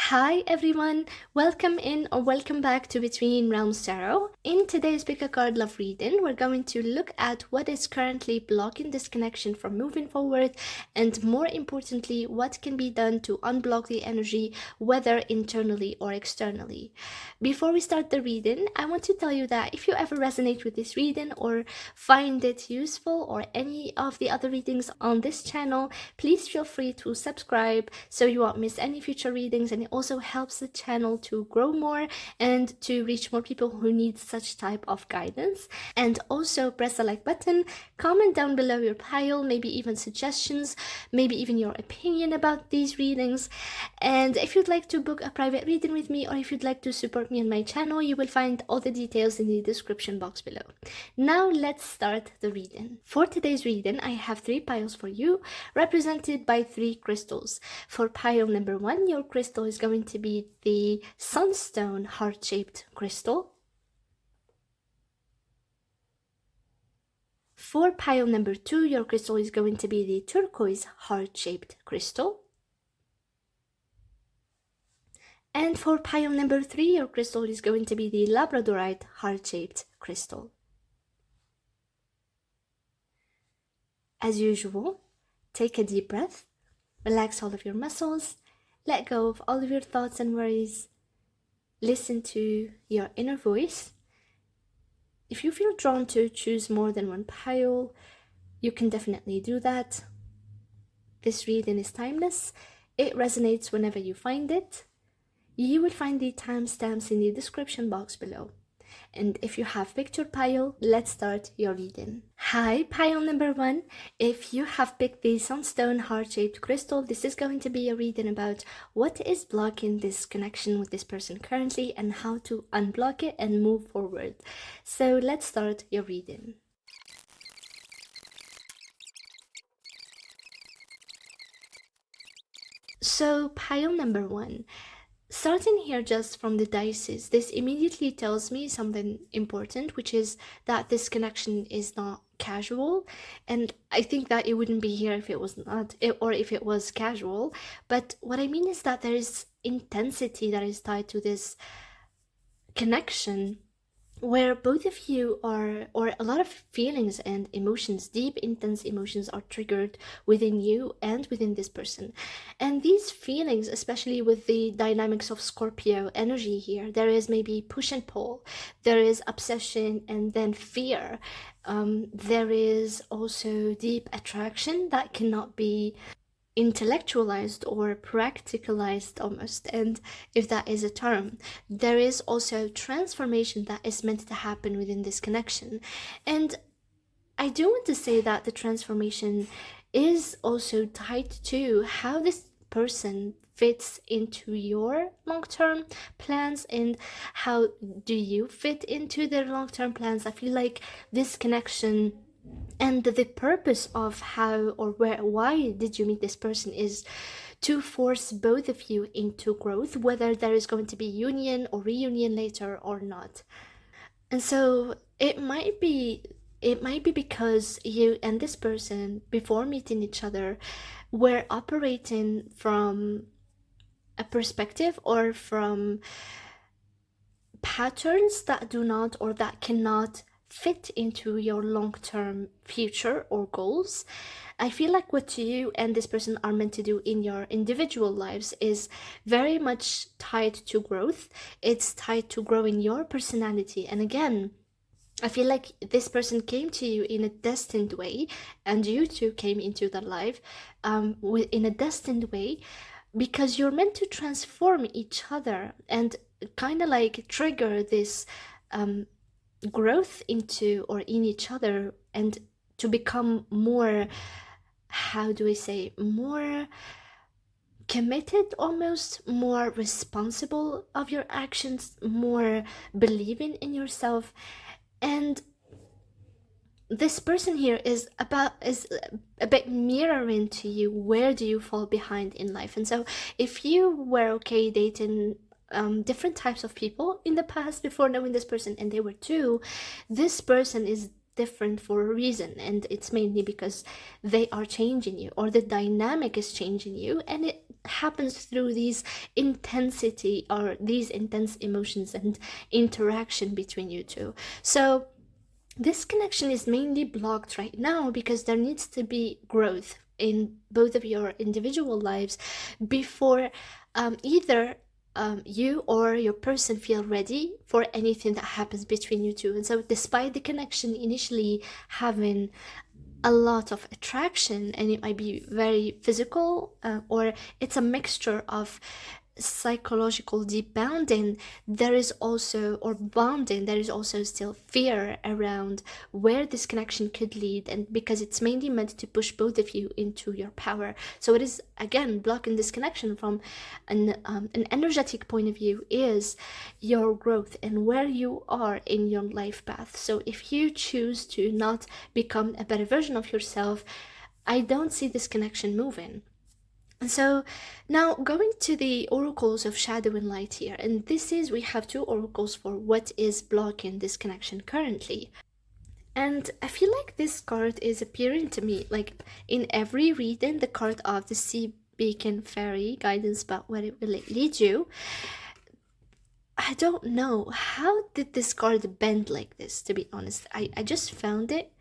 Hi everyone, welcome in or welcome back to Between Realms Tarot. In today's Pick a Card Love reading, we're going to look at what is currently blocking this connection from moving forward, and more importantly, what can be done to unblock the energy, whether internally or externally. Before we start the reading, I want to tell you that if you ever resonate with this reading or find it useful or any of the other readings on this channel, please feel free to subscribe so you won't miss any future readings, and it also helps the channel to grow more and to reach more people who need such type of guidance. And also press the like button, comment down below your pile, maybe even suggestions, maybe even your opinion about these readings. And if you'd like to book a private reading with me, or if you'd like to support me on my channel, you will find all the details in the description box below. Now let's start the reading. For today's reading, I have 3 piles for you, represented by 3 crystals. For pile number 1, your crystal is going to be the sunstone heart-shaped crystal. For pile number 2, your crystal is going to be the turquoise heart-shaped crystal. And for pile number 3, your crystal is going to be the labradorite heart-shaped crystal. As usual, take a deep breath, relax all of your muscles, let go of all of your thoughts and worries, listen to your inner voice. If you feel drawn to choose more than one pile, you can definitely do that. This reading is timeless. It resonates whenever you find it. You will find the timestamps in the description box below. And if you have picked your pile, let's start your reading. Hi, pile number 1. If you have picked the sunstone heart-shaped crystal, this is going to be a reading about what is blocking this connection with this person currently and how to unblock it and move forward. So let's start your reading. So pile number 1. Starting here just from the dices, this immediately tells me something important, which is that this connection is not casual. And I think that it wouldn't be here if it was not, or if it was casual. But what I mean is that there is intensity that is tied to this connection, where both of you are, or a lot of feelings and emotions, deep, intense emotions, are triggered within you and within this person. And these feelings, especially with the dynamics of Scorpio energy here, there is maybe push and pull, there is obsession and then fear. There is also deep attraction that cannot be intellectualized or practicalized almost, and if that is a term, there is also transformation that is meant to happen within this connection. And I do want to say that the transformation is also tied to how this person fits into your long-term plans and how do you fit into their long-term plans. I feel like this connection and the purpose of how or why did you meet this person is to force both of you into growth, whether there is going to be union or reunion later or not. And so it might be because you and this person, before meeting each other, were operating from a perspective or from patterns that do not or that cannot fit into your long-term future or goals. I feel like what you and this person are meant to do in your individual lives is very much tied to growth. It's tied to growing your personality. And again, I feel like this person came to you in a destined way, and you two came into their life in a destined way, because you're meant to transform each other and kind of like trigger this growth into or in each other, and to become more, how do I say, more committed, almost more responsible of your actions, more believing in yourself. And this person here is a bit mirroring to you, where do you fall behind in life. And so if you were okay dating different types of people in the past before knowing this person, and they were too, this person is different for a reason, and it's mainly because they are changing you, or the dynamic is changing you, and it happens through these intensity or these intense emotions and interaction between you two. So this connection is mainly blocked right now because there needs to be growth in both of your individual lives before either you or your person feel ready for anything that happens between you two. And so despite the connection initially having a lot of attraction, and it might be very physical, or it's a mixture of psychological deep bounding, there is also, or bonding, there is also still fear around where this connection could lead, and because it's mainly meant to push both of you into your power. So it is again blocking this connection from an energetic point of view is your growth and where you are in your life path. So if you choose to not become a better version of yourself, I don't see this connection moving. So now going to the oracles of shadow and light here, and this is, we have two oracles for what is blocking this connection currently. And I feel like this card is appearing to me like in every reading, the card of the sea beacon fairy guidance about where it will lead you. I don't know, how did this card bend like this, to be honest. I just found it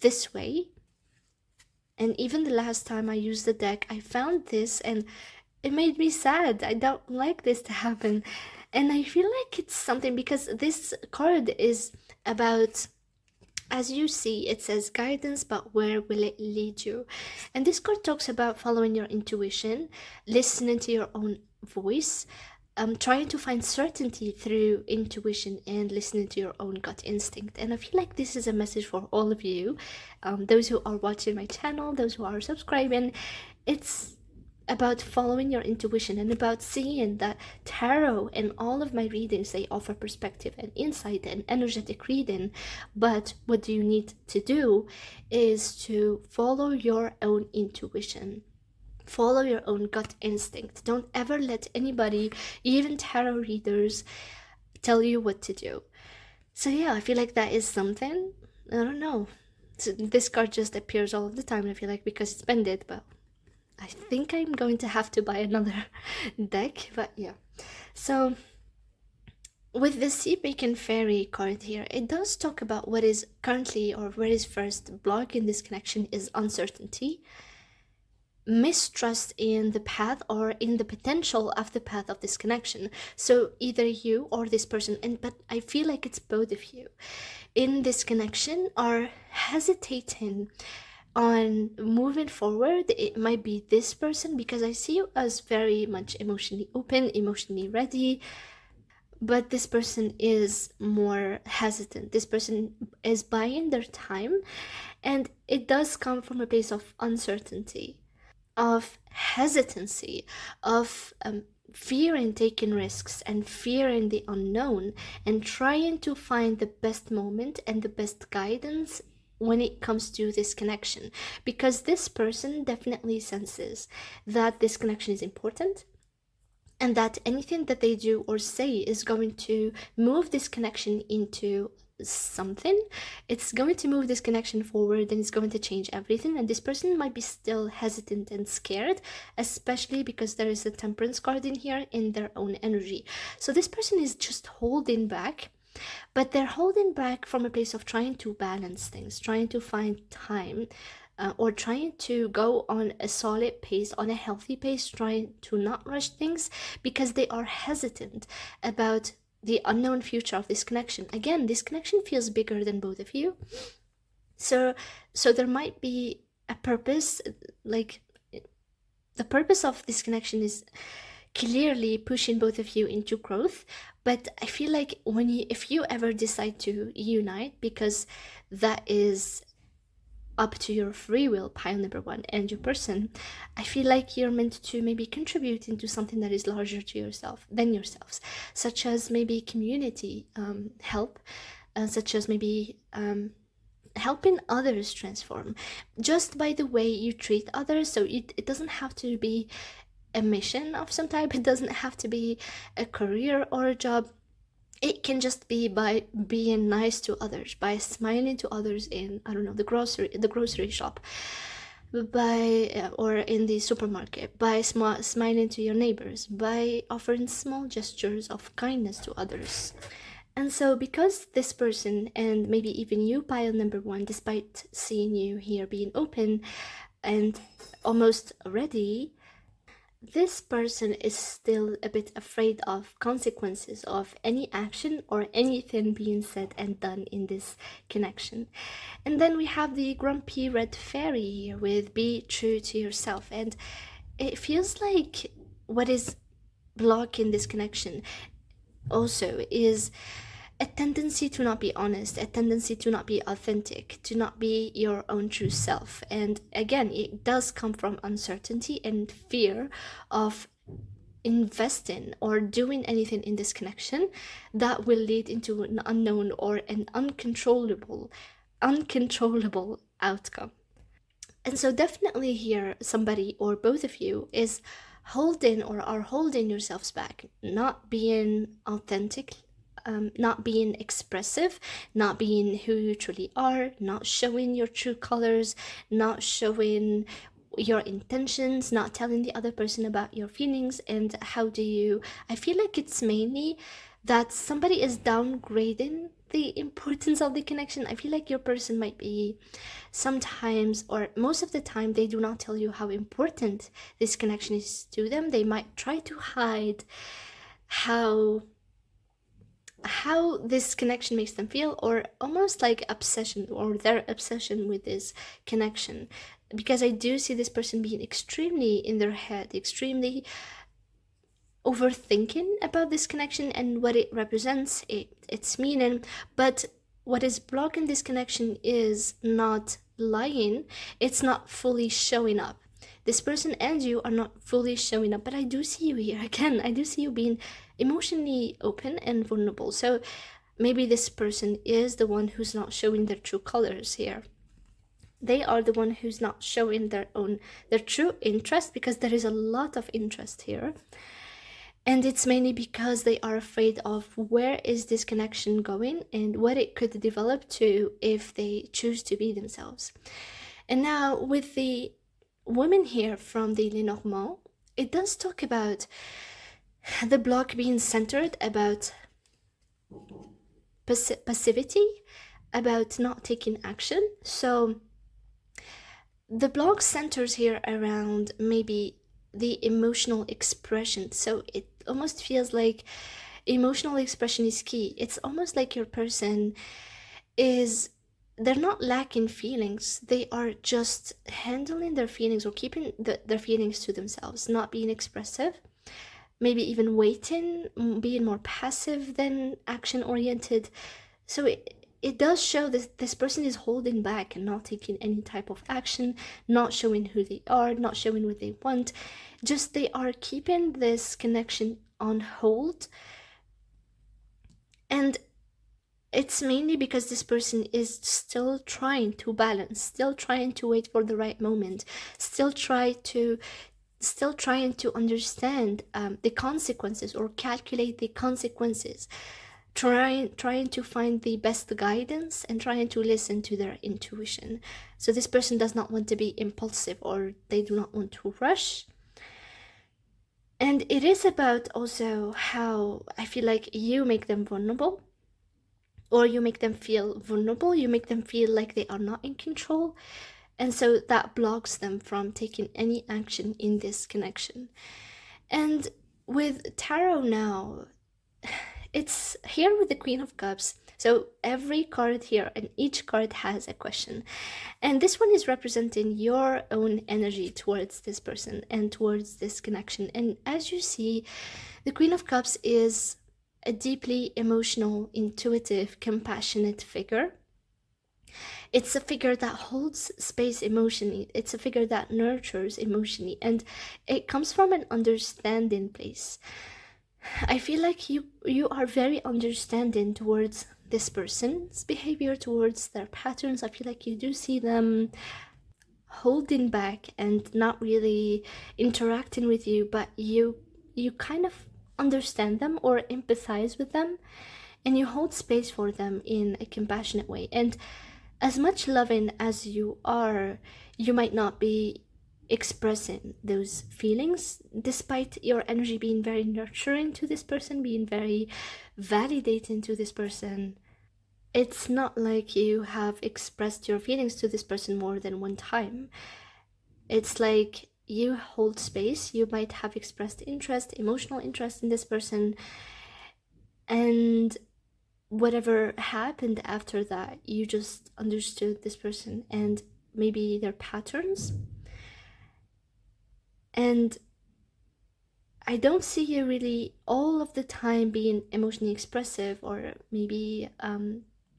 this way. And even the last time I used the deck, I found this and it made me sad. I don't like this to happen. And I feel like it's something because this card is about, as you see, it says guidance, but where will it lead you? And this card talks about following your intuition, listening to your own voice, trying to find certainty through intuition and listening to your own gut instinct. And I feel like this is a message for all of you, those who are watching my channel, those who are subscribing. It's about following your intuition and about seeing that tarot and all of my readings, they offer perspective and insight and energetic reading, but what do you need to do is to follow your own intuition. Follow your own gut instinct. Don't ever let anybody, even tarot readers, tell you what to do. So yeah, I feel like that is something. I don't know. So this card just appears all the time, I feel like, because it's bended, but I think I'm going to have to buy another deck, but yeah. So with the Sea Beacon Fairy card here, it does talk about what is currently, or what is first blocking this connection is uncertainty, mistrust in the path or in the potential of the path of this connection. So either you or this person, but I feel like it's both of you in this connection are hesitating on moving forward. It might be this person, because I see you as very much emotionally open, emotionally ready, but this person is more hesitant. This person is buying their time, and it does come from a place of uncertainty, of hesitancy, of fearing taking risks and fearing the unknown, and trying to find the best moment and the best guidance when it comes to this connection, because this person definitely senses that this connection is important and that anything that they do or say is going to move this connection into something. It's going to move this connection forward, and it's going to change everything. And this person might be still hesitant and scared, especially because there is a Temperance card in here in their own energy. So this person is just holding back, but they're holding back from a place of trying to balance things, trying to find time, or trying to go on a solid pace, on a healthy pace, trying to not rush things, because they are hesitant about the unknown future of this connection. Again, this connection feels bigger than both of you. So there might be a purpose, like the purpose of this connection is clearly pushing both of you into growth. But I feel like if you ever decide to unite, because that is up to your free will, pile number one, and your person, I feel like you're meant to maybe contribute into something that is larger to yourself than yourselves, such as maybe community help, such as maybe helping others transform just by the way you treat others. So it doesn't have to be a mission of some type, it doesn't have to be a career or a job. It can just be by being nice to others, by smiling to others in, I don't know, the grocery shop. by or in the supermarket, by smiling to your neighbors, by offering small gestures of kindness to others. And so, because this person, and maybe even you, pile number one, despite seeing you here being open and almost ready, this person is still a bit afraid of consequences of any action or anything being said and done in this connection. And then we have the grumpy red fairy here with be true to yourself. And it feels like what is blocking this connection also is a tendency to not be honest, a tendency to not be authentic, to not be your own true self. And again, it does come from uncertainty and fear of investing or doing anything in this connection that will lead into an unknown or an uncontrollable outcome. And so definitely here, somebody or both of you is holding or are holding yourselves back, not being authentic, not being expressive, not being who you truly are, not showing your true colors, not showing your intentions, not telling the other person about your feelings. And how do you, I feel like it's mainly that somebody is downgrading the importance of the connection. I feel like your person might be sometimes, or most of the time, they do not tell you how important this connection is to them. They might try to hide how this connection makes them feel, or almost like obsession or their obsession with this connection, because I do see this person being extremely in their head, extremely overthinking about this connection and what it represents, its meaning. But what is blocking this connection is not lying, it's not fully showing up. This person and you are not fully showing up, but I do see you here again. I do see you being emotionally open and vulnerable. So maybe this person is the one who's not showing their true colors here. They are the one who's not showing their true interest, because there is a lot of interest here. And it's mainly because they are afraid of where is this connection going and what it could develop to if they choose to be themselves. And now with the women here from the Lenormand, it does talk about the block being centered about passivity, about not taking action. So the block centers here around maybe the emotional expression. So it almost feels like emotional expression is key. It's almost like your person is, they're not lacking feelings, they are just handling their feelings or keeping their feelings to themselves, not being expressive, maybe even waiting, being more passive than action oriented. So it does show that this person is holding back and not taking any type of action, not showing who they are, not showing what they want. Just they are keeping this connection on hold. And it's mainly because this person is still trying to balance, still trying to wait for the right moment, still trying to understand the consequences or calculate the consequences, trying to find the best guidance and trying to listen to their intuition. So this person does not want to be impulsive, or they do not want to rush. And it is about also how I feel like you make them vulnerable, or you make them feel vulnerable, you make them feel like they are not in control. And so that blocks them from taking any action in this connection. And with tarot now, it's here with the Queen of Cups. So every card here, and each card has a question. And this one is representing your own energy towards this person and towards this connection. And as you see, the Queen of Cups is a deeply emotional, intuitive, compassionate figure. It's a figure that holds space emotionally. It's a figure that nurtures emotionally, and it comes from an understanding place. I feel like you are very understanding towards this person's behavior, towards their patterns. I feel like you do see them holding back and not really interacting with you, but you kind of understand them or empathize with them, and you hold space for them in a compassionate way. And As much loving as you are, you might not be expressing those feelings, despite your energy being very nurturing to this person, being very validating to this person. It's not like you have expressed your feelings to this person more than one time. It's like you hold space. You might have expressed interest, emotional interest in this person, and whatever happened after that, you just understood this person and maybe their patterns. And I don't see you really all of the time being emotionally expressive, or maybe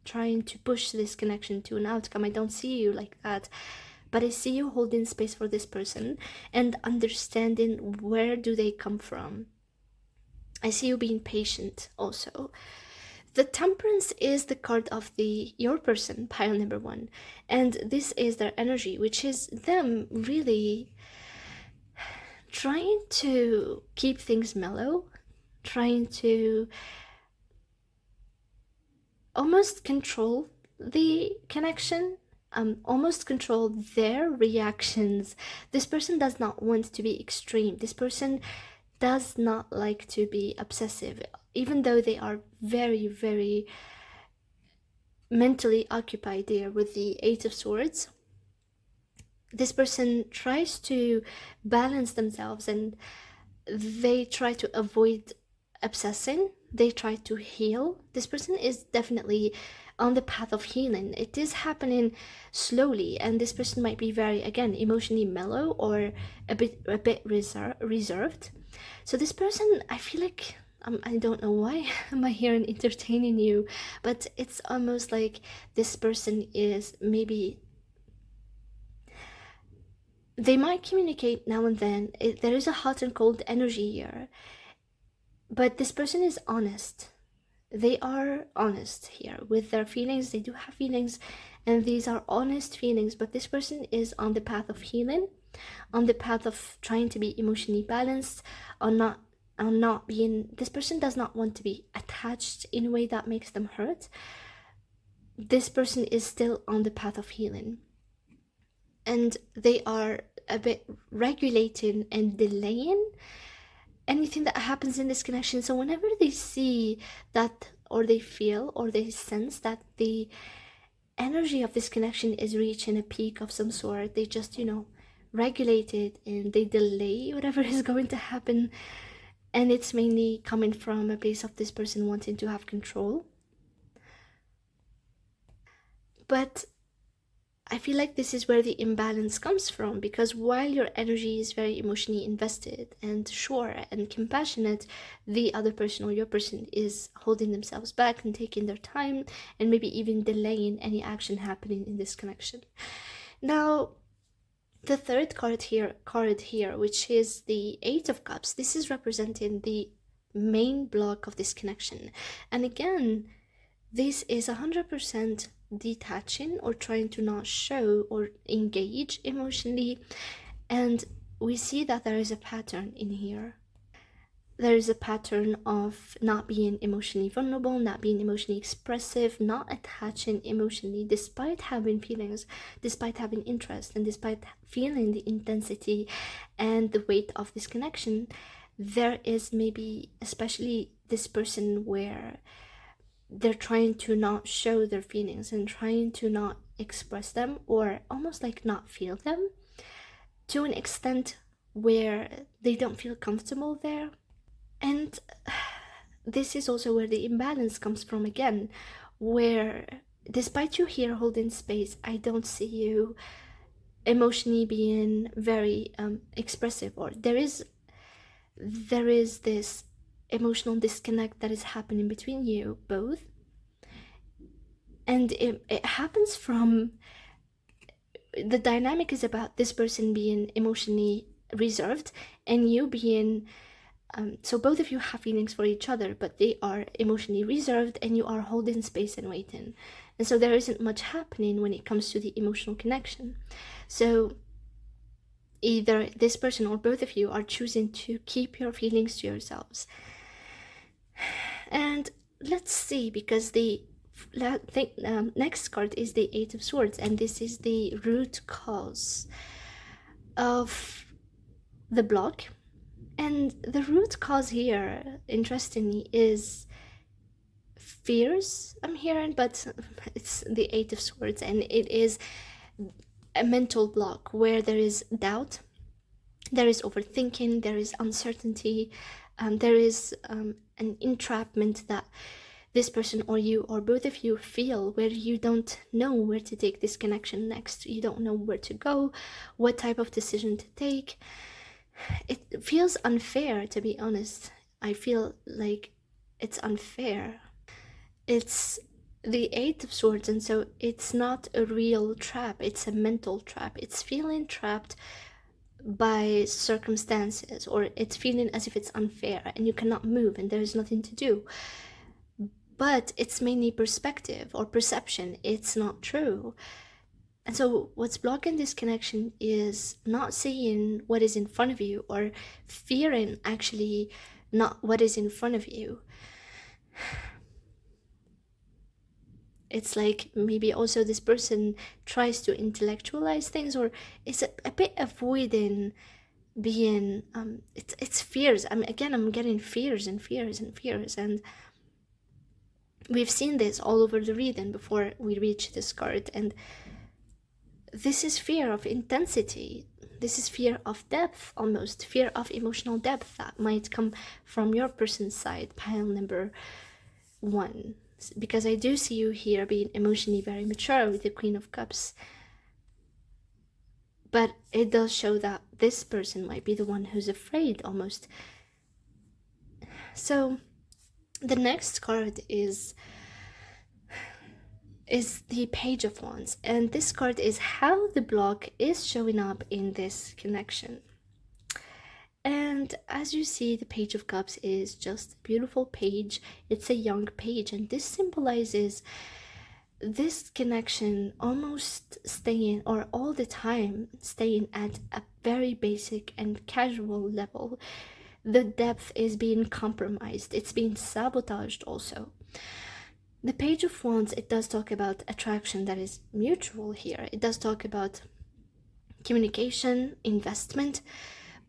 trying to push this connection to an outcome. I don't see you like that, but I see you holding space for this person and understanding where do they come from. I see you being patient also. The Temperance is the card of the your person, pile number 1, and this is their energy, which is them really trying to keep things mellow, trying to almost control the connection, almost control their reactions. This person does not want to be extreme. This person does not like to be obsessive, even though they are very, very mentally occupied there with the Eight of Swords. This person tries to balance themselves, and they try to avoid obsessing. They try to heal. This person is definitely on the path of healing. It is happening slowly, and this person might be very, again, emotionally mellow or a bit reserved. So this person, I feel like, I don't know why am I here and entertaining you, but it's almost like this person is maybe, they might communicate now and then. There is a hot and cold energy here, but this person is honest. They are honest here with their feelings. They do have feelings, and these are honest feelings, but this person is on the path of healing, on the path of trying to be emotionally balanced, on not being, this person does not want to be attached in a way that makes them hurt. This person is still on the path of healing, and they are a bit regulating and delaying anything that happens in this connection. So whenever they see that, or they feel, or they sense that the energy of this connection is reaching a peak of some sort, they just, regulate it and they delay whatever is going to happen. And it's mainly coming from a place of this person wanting to have control. But I feel like this is where the imbalance comes from, because while your energy is very emotionally invested and sure and compassionate, the other person or your person is holding themselves back and taking their time and maybe even delaying any action happening in this connection. Now, the third card here, which is the Eight of Cups, this is representing the main block of this connection. And again, this is 100% detaching or trying to not show or engage emotionally. And we see that there is a pattern in here. There is a pattern of not being emotionally vulnerable, not being emotionally expressive, not attaching emotionally, despite having feelings, despite having interest, and despite feeling the intensity and the weight of this connection. There is maybe, especially this person, where they're trying to not show their feelings and trying to not express them, or almost like not feel them to an extent where they don't feel comfortable there. And this is also where the imbalance comes from again, where despite you here holding space, I don't see you emotionally being very expressive, or there is this emotional disconnect that is happening between you both. And it happens from, the dynamic is about this person being emotionally reserved and you being, so both of you have feelings for each other, but they are emotionally reserved and you are holding space and waiting. And so there isn't much happening when it comes to the emotional connection. So either this person or both of you are choosing to keep your feelings to yourselves. And let's see, because the Next card is the Eight of Swords, and this is the root cause of the block. And the root cause here, interestingly, is fears, I'm hearing, but it's the Eight of Swords, and it is a mental block where there is doubt, there is overthinking, there is uncertainty, there is an entrapment that this person or you or both of you feel, where you don't know where to take this connection next. You don't know where to go, what type of decision to take. It feels unfair, to be honest. I feel like it's unfair. It's the Eight of Swords, and so it's not a real trap, it's a mental trap. It's feeling trapped by circumstances, or it's feeling as if it's unfair and you cannot move and there's nothing to do. But it's mainly perspective or perception. It's not true. And so what's blocking this connection is not seeing what is in front of you, or fearing actually not what is in front of you. It's like maybe also this person tries to intellectualize things, or is a bit avoiding being, it's fears. I'm getting fears and fears and fears, and we've seen this all over the reading before we reach this card. And this is fear of intensity. This is fear of depth, almost fear of emotional depth that might come from your person's side, pile number 1. Because I do see you here being emotionally very mature with the Queen of Cups. But it does show that this person might be the one who's afraid, almost. So the next card is the Page of Wands, and this card is how the block is showing up in this connection. And as you see, the Page of Cups is just a beautiful page. It's a young page, and this symbolizes this connection almost staying, or all the time staying, at a very basic and casual level. The depth is being compromised. It's being sabotaged also. The Page of Wands, it does talk about attraction that is mutual here. It does talk about communication, investment,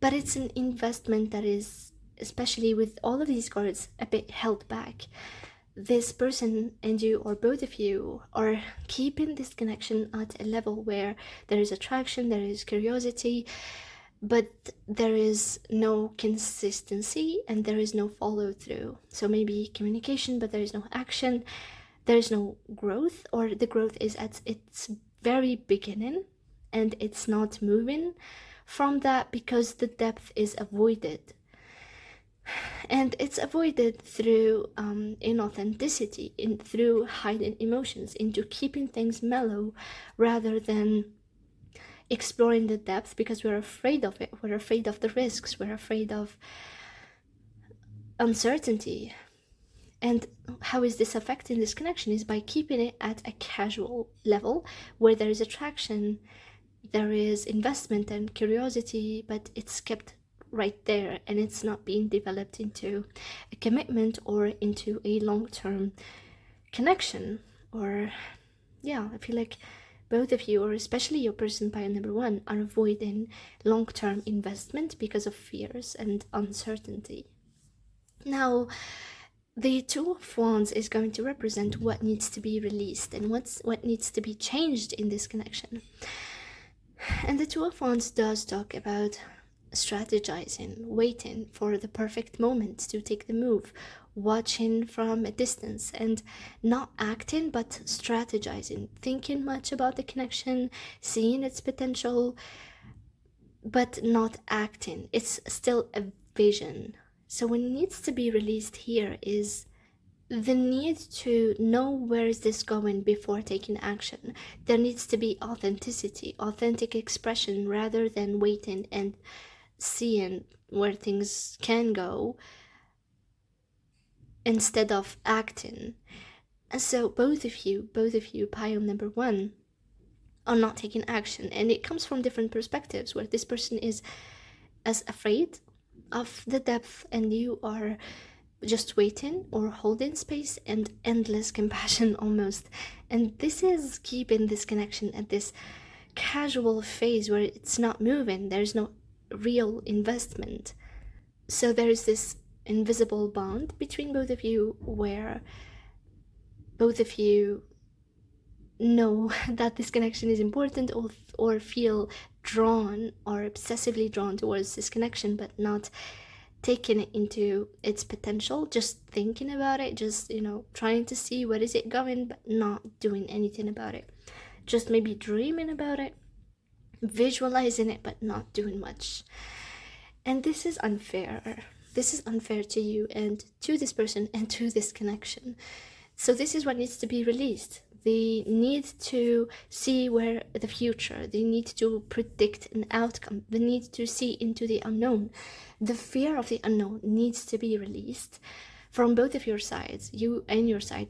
but it's an investment that is, especially with all of these cards, a bit held back. This person and you, or both of you, are keeping this connection at a level where there is attraction, there is curiosity, but there is no consistency and there is no follow through. So maybe communication, but there is no action, there is no growth, or the growth is at its very beginning and it's not moving from that because the depth is avoided. And it's avoided through inauthenticity, through hiding emotions, into keeping things mellow rather than exploring the depth, because we're afraid of it. We're afraid of the risks. We're afraid of uncertainty. And how is this affecting this connection? Is by keeping it at a casual level where there is attraction, there is investment and curiosity, but it's kept right there and it's not being developed into a commitment or into a long-term connection. Or yeah, I feel like both of you, or especially your person pile number 1, are avoiding long-term investment because of fears and uncertainty. Now, the Two of Wands is going to represent what needs to be released and what needs to be changed in this connection. And the Two of Wands does talk about strategizing, waiting for the perfect moment to take the move, watching from a distance and not acting but strategizing, thinking much about the connection, seeing its potential, but not acting. It's still a vision. So what needs to be released here is the need to know where is this going before taking action. There needs to be authenticity, authentic expression, rather than waiting and seeing where things can go instead of acting. And so both of you, pile number 1, are not taking action, and it comes from different perspectives, where this person is as afraid of the depth and you are just waiting or holding space and endless compassion almost. And this is keeping this connection at this casual phase where it's not moving, there's no real investment. So there's this invisible bond between both of you where both of you know that this connection is important, or feel drawn or obsessively drawn towards this connection, but not taking it into its potential, just thinking about it, just trying to see where is it going, but not doing anything about it, just maybe dreaming about it, visualizing it, but not doing much. And this is unfair. This is unfair to you and to this person and to this connection. So this is what needs to be released. They need to see where the future, they need to predict an outcome, they need to see into the unknown. The fear of the unknown needs to be released from both of your sides, you and your side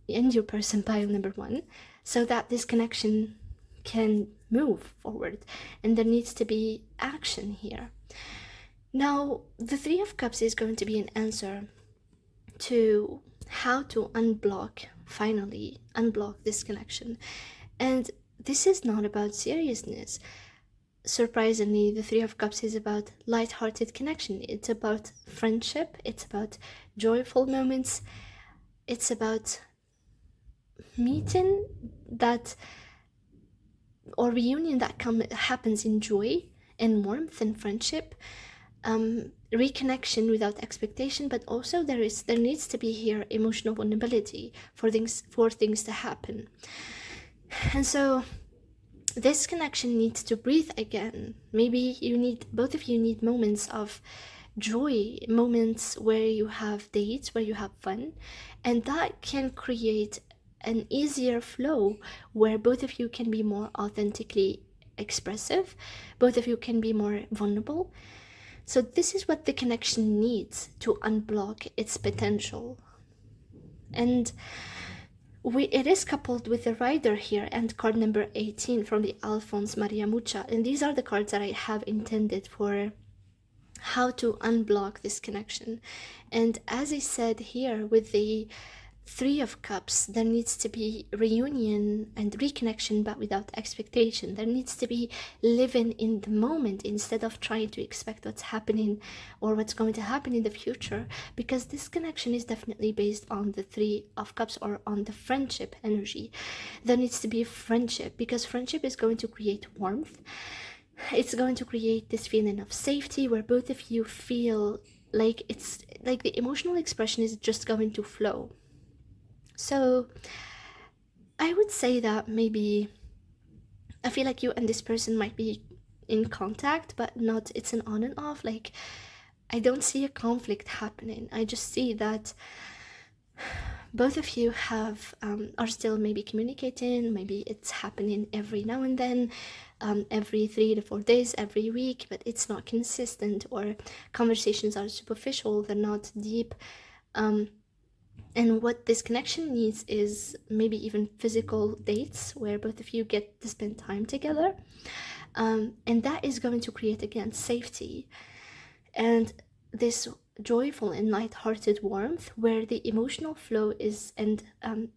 and your person, pile number one, so that this connection can move forward. And there needs to be action here. Now, the Three of Cups is going to be an answer to how to finally unblock this connection. And this is not about seriousness. Surprisingly, the Three of Cups is about light-hearted connection. It's about friendship. It's about joyful moments. It's about meeting that, or reunion that happens in joy and warmth and friendship. Reconnection without expectation, but also there needs to be here emotional vulnerability for things to happen. And so this connection needs to breathe again. Maybe both of you need moments of joy, moments where you have dates, where you have fun, and that can create an easier flow where both of you can be more authentically expressive, both of you can be more vulnerable. So this is what the connection needs to unblock its potential. And it is coupled with the Rider here and card number 18 from the Alphonse Maria Mucha. And these are the cards that I have intended for how to unblock this connection. And as I said here with the Three of Cups, there needs to be reunion and reconnection, but without expectation. There needs to be living in the moment instead of trying to expect what's happening or what's going to happen in the future, because this connection is definitely based on the Three of Cups or on the friendship energy. There needs to be friendship, because friendship is going to create warmth. It's going to create this feeling of safety where both of you feel like it's like the emotional expression is just going to flow. So I would say that maybe I feel like you and this person might be in contact, but not, it's an on and off. Like, I don't see a conflict happening. I just see that both of you are still maybe communicating. Maybe it's happening every now and then, every 3 to 4 days, every week, but it's not consistent, or conversations are superficial, they're not deep. And what this connection needs is maybe even physical dates where both of you get to spend time together. And that is going to create, again, safety and this joyful and light-hearted warmth where the emotional flow and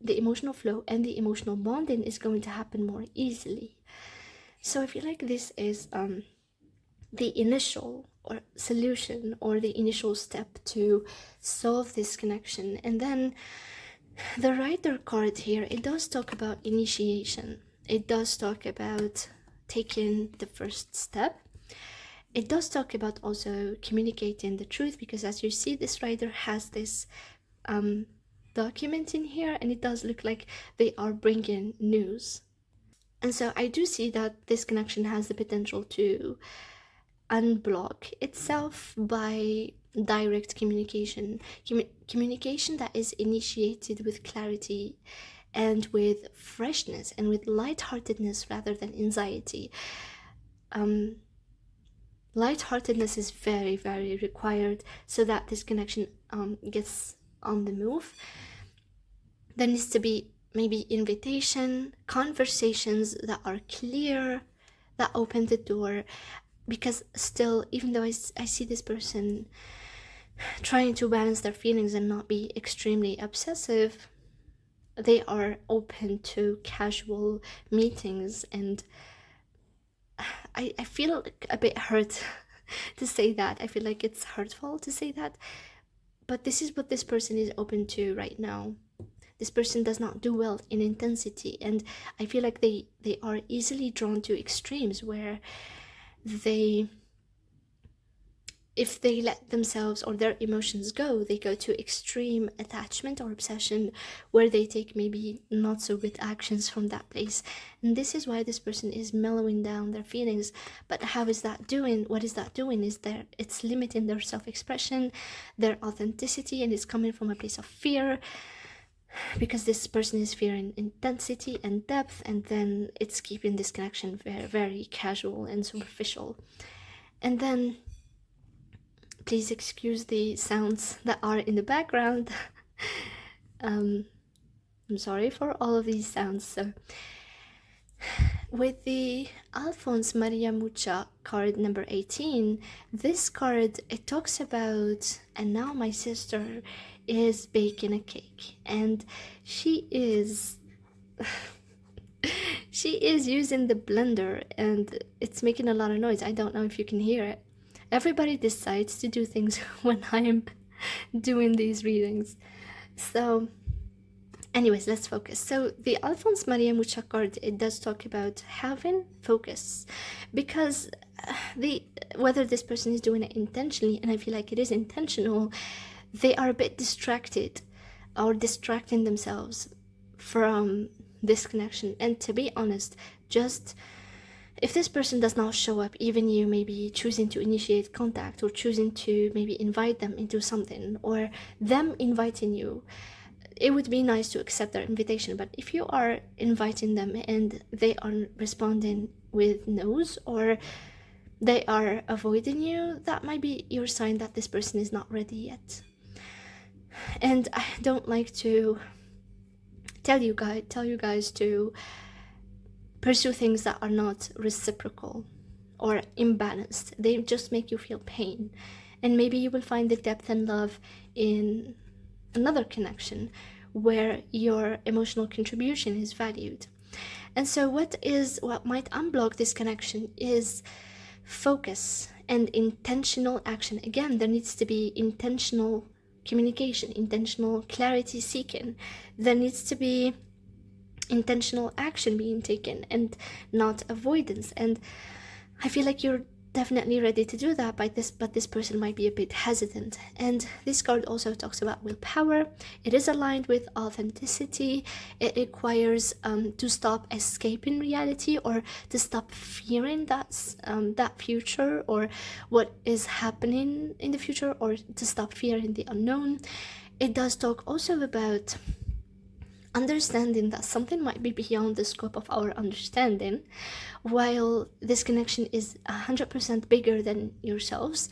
the emotional bonding is going to happen more easily. So I feel like this is the initial or solution, or the initial step to solve this connection. And then the Rider card here, it does talk about initiation. It does talk about taking the first step. It does talk about also communicating the truth, because as you see, this Rider has this document in here, and it does look like they are bringing news. And so I do see that this connection has the potential to unblock itself by direct communication, communication that is initiated with clarity and with freshness and with lightheartedness rather than anxiety. Lightheartedness is very, very required so that this connection gets on the move. There needs to be maybe invitation, conversations that are clear, that open the door. Because still, even though I see this person trying to balance their feelings and not be extremely obsessive, they are open to casual meetings. And I feel a bit hurt to say that. I feel like it's hurtful to say that, but this is what this person is open to right now. This person does not do well in intensity, and I feel like they are easily drawn to extremes where they, if they let themselves or their emotions go, they go to extreme attachment or obsession, where they take maybe not so good actions from that place. And this is why this person is mellowing down their feelings. But how is that doing? What is that doing? Is there, it's limiting their self-expression, their authenticity, and it's coming from a place of fear, because this person is fearing intensity and depth, and then it's keeping this connection very, very casual and superficial. And then please excuse the sounds that are in the background. I'm sorry for all of these sounds. So with the Alphonse Maria Mucha card number 18, this card, it talks about, and now my sister is baking a cake, and she is she is using the blender, and it's making a lot of noise. I don't know if you can hear it. Everybody decides to do things when I am doing these readings. So anyways, let's focus. So the Alphonse Maria Mucha card, it does talk about having focus, because whether this person is doing it intentionally, and I feel like it is intentional, they are a bit distracted or distracting themselves from this connection. And to be honest, just if this person does not show up, even you maybe choosing to initiate contact or choosing to maybe invite them into something, or them inviting you, it would be nice to accept their invitation. But if you are inviting them and they are responding with no's, or they are avoiding you, that might be your sign that this person is not ready yet. And I don't like to tell you guys to pursue things that are not reciprocal or imbalanced. They just make you feel pain. And maybe you will find the depth and love in another connection where your emotional contribution is valued. And so what might unblock this connection is focus and intentional action. Again, there needs to be intentional communication, intentional clarity seeking. There needs to be intentional action being taken and not avoidance. And I feel like you're definitely ready to do that but this person might be a bit hesitant. And this card also talks about willpower. It is aligned with authenticity. It requires to stop escaping reality, or to stop fearing that future or what is happening in the future, or to stop fearing the unknown. It does talk also about understanding that something might be beyond the scope of our understanding. While this connection is 100% bigger than yourselves,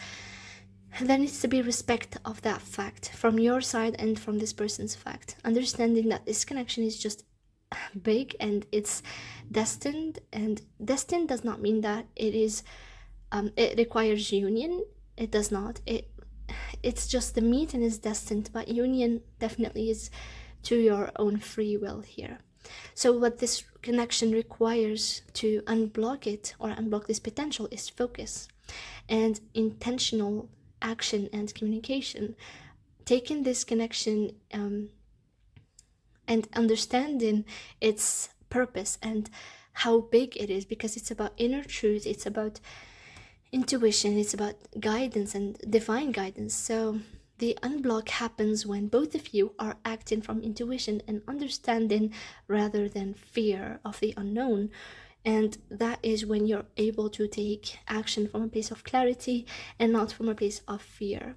there needs to be respect of that fact from your side and from this person's fact. Understanding that this connection is just big and it's destined. And destined does not mean that it is it requires union. It does not. It's just the meeting is destined, but union definitely is to your own free will here. So what this connection requires to unblock it or unblock this potential is focus and intentional action and communication. Taking this connection and understanding its purpose and how big it is, because it's about inner truth, it's about intuition, it's about guidance and divine guidance. So the unblock happens when both of you are acting from intuition and understanding rather than fear of the unknown. And that is when you're able to take action from a place of clarity and not from a place of fear.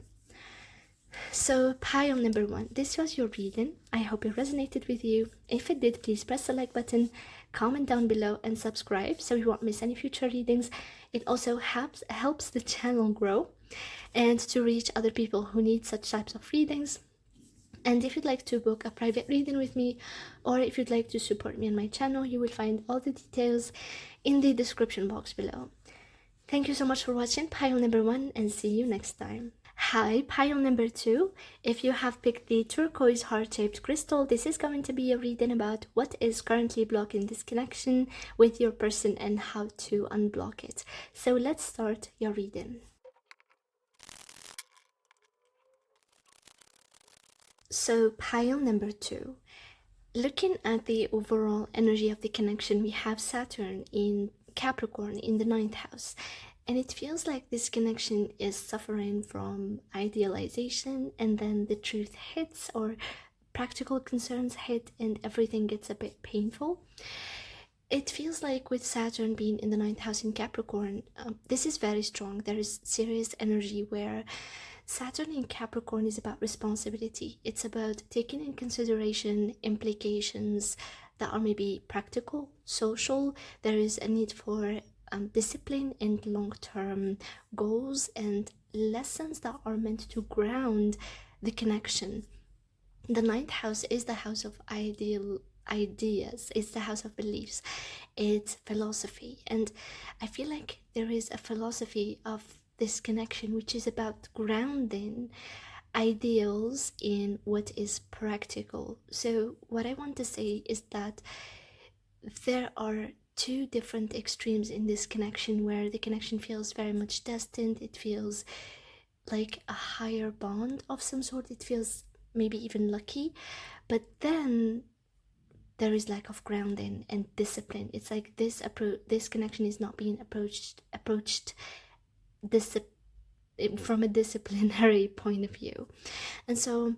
So pile number 1, this was your reading. I hope it resonated with you. If it did, please press the like button, comment down below, and subscribe so you won't miss any future readings. It also helps the channel grow and to reach other people who need such types of readings. And if you'd like to book a private reading with me, or if you'd like to support me on my channel, you will find all the details in the description box below. Thank you so much for watching pile number 1, and see you next time. Hi, pile number 2. If you have picked the turquoise heart-shaped crystal, this is going to be a reading about what is currently blocking this connection with your person and how to unblock it. So let's start your reading. So pile number 2. Looking at the overall energy of the connection, we have Saturn in Capricorn in the 9th house. And it feels like this connection is suffering from idealization, and then the truth hits or practical concerns hit and everything gets a bit painful. It feels like with Saturn being in the 9th house in Capricorn, this is very strong. There is serious energy where Saturn in Capricorn is about responsibility. It's about taking in consideration implications that are maybe practical, social. There is a need for discipline and long-term goals and lessons that are meant to ground the connection. The 9th house is the house of ideas, it's the house of beliefs, it's philosophy, and I feel like there is a philosophy of this connection which is about grounding ideals in what is practical. So what I want to say is that there are two different extremes in this connection where the connection feels very much destined, it feels like a higher bond of some sort, it feels maybe even lucky, but then there is lack of grounding and discipline. It's like this connection is not being approached from a disciplinary point of view, and so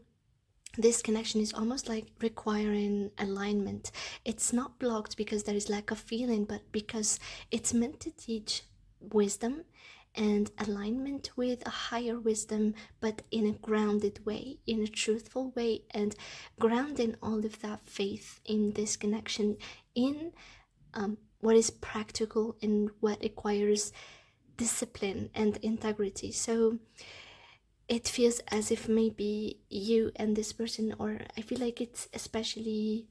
this connection is almost like requiring alignment. It's not blocked because there is lack of feeling, but because it's meant to teach wisdom and alignment with a higher wisdom, but in a grounded way, in a truthful way, and grounding all of that faith in this connection in what is practical and what requires discipline and integrity. So it feels as if maybe you and this person, or I feel like it's especially,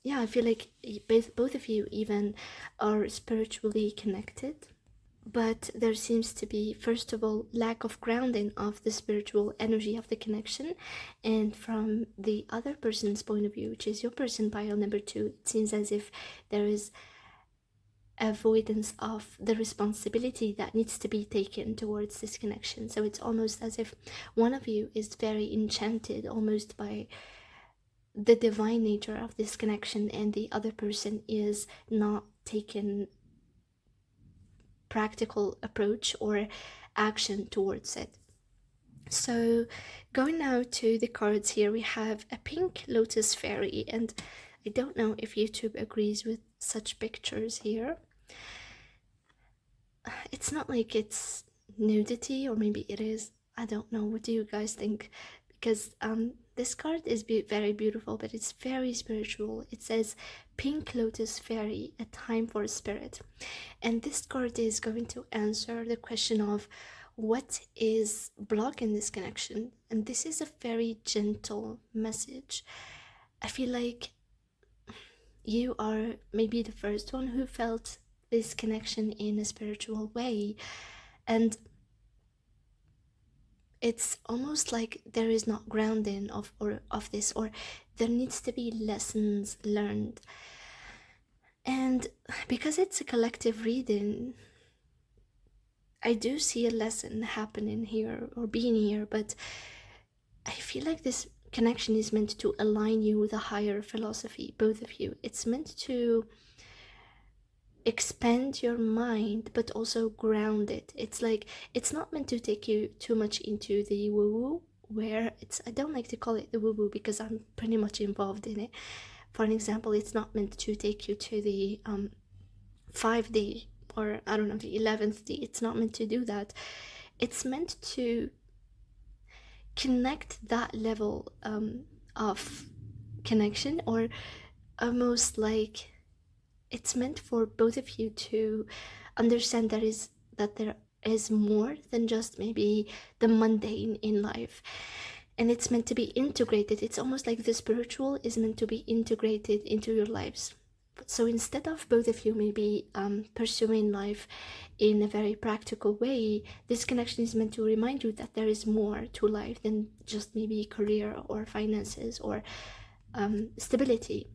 yeah, I feel like both of you even are spiritually connected, but there seems to be, first of all, lack of grounding of the spiritual energy of the connection, and from the other person's point of view, which is your person, pile number 2, it seems as if there is avoidance of the responsibility that needs to be taken towards this connection. So it's almost as if one of you is very enchanted almost by the divine nature of this connection, and the other person is not taking practical approach or action towards it. So going now to the cards here, we have a pink lotus fairy, and I don't know if YouTube agrees with such pictures here. It's not like it's nudity, or maybe it is, I don't know. What do you guys think? Because this card is very beautiful, but it's very spiritual. It says pink lotus fairy, a time for spirit, and this card is going to answer the question of what is blocking this connection. And this is a very gentle message. I feel like you are maybe the first one who felt this connection in a spiritual way, and it's almost like there is not grounding of this, or there needs to be lessons learned. And because it's a collective reading, I do see a lesson happening here or being here, but I feel like this connection is meant to align you with a higher philosophy, both of you. It's meant to expand your mind, but also ground it. It's like, it's not meant to take you too much into the woo-woo, where it's, I don't like to call it the woo-woo because I'm pretty much involved in it. For an example, it's not meant to take you to the 5D, or I don't know, the 11th D. It's not meant to do that. It's meant to connect that level of connection, or almost like it's meant for both of you to understand that there is more than just maybe the mundane in life, and it's meant to be integrated. It's almost like the spiritual is meant to be integrated into your lives. So instead of both of you maybe pursuing life in a very practical way, this connection is meant to remind you that there is more to life than just maybe career or finances or stability.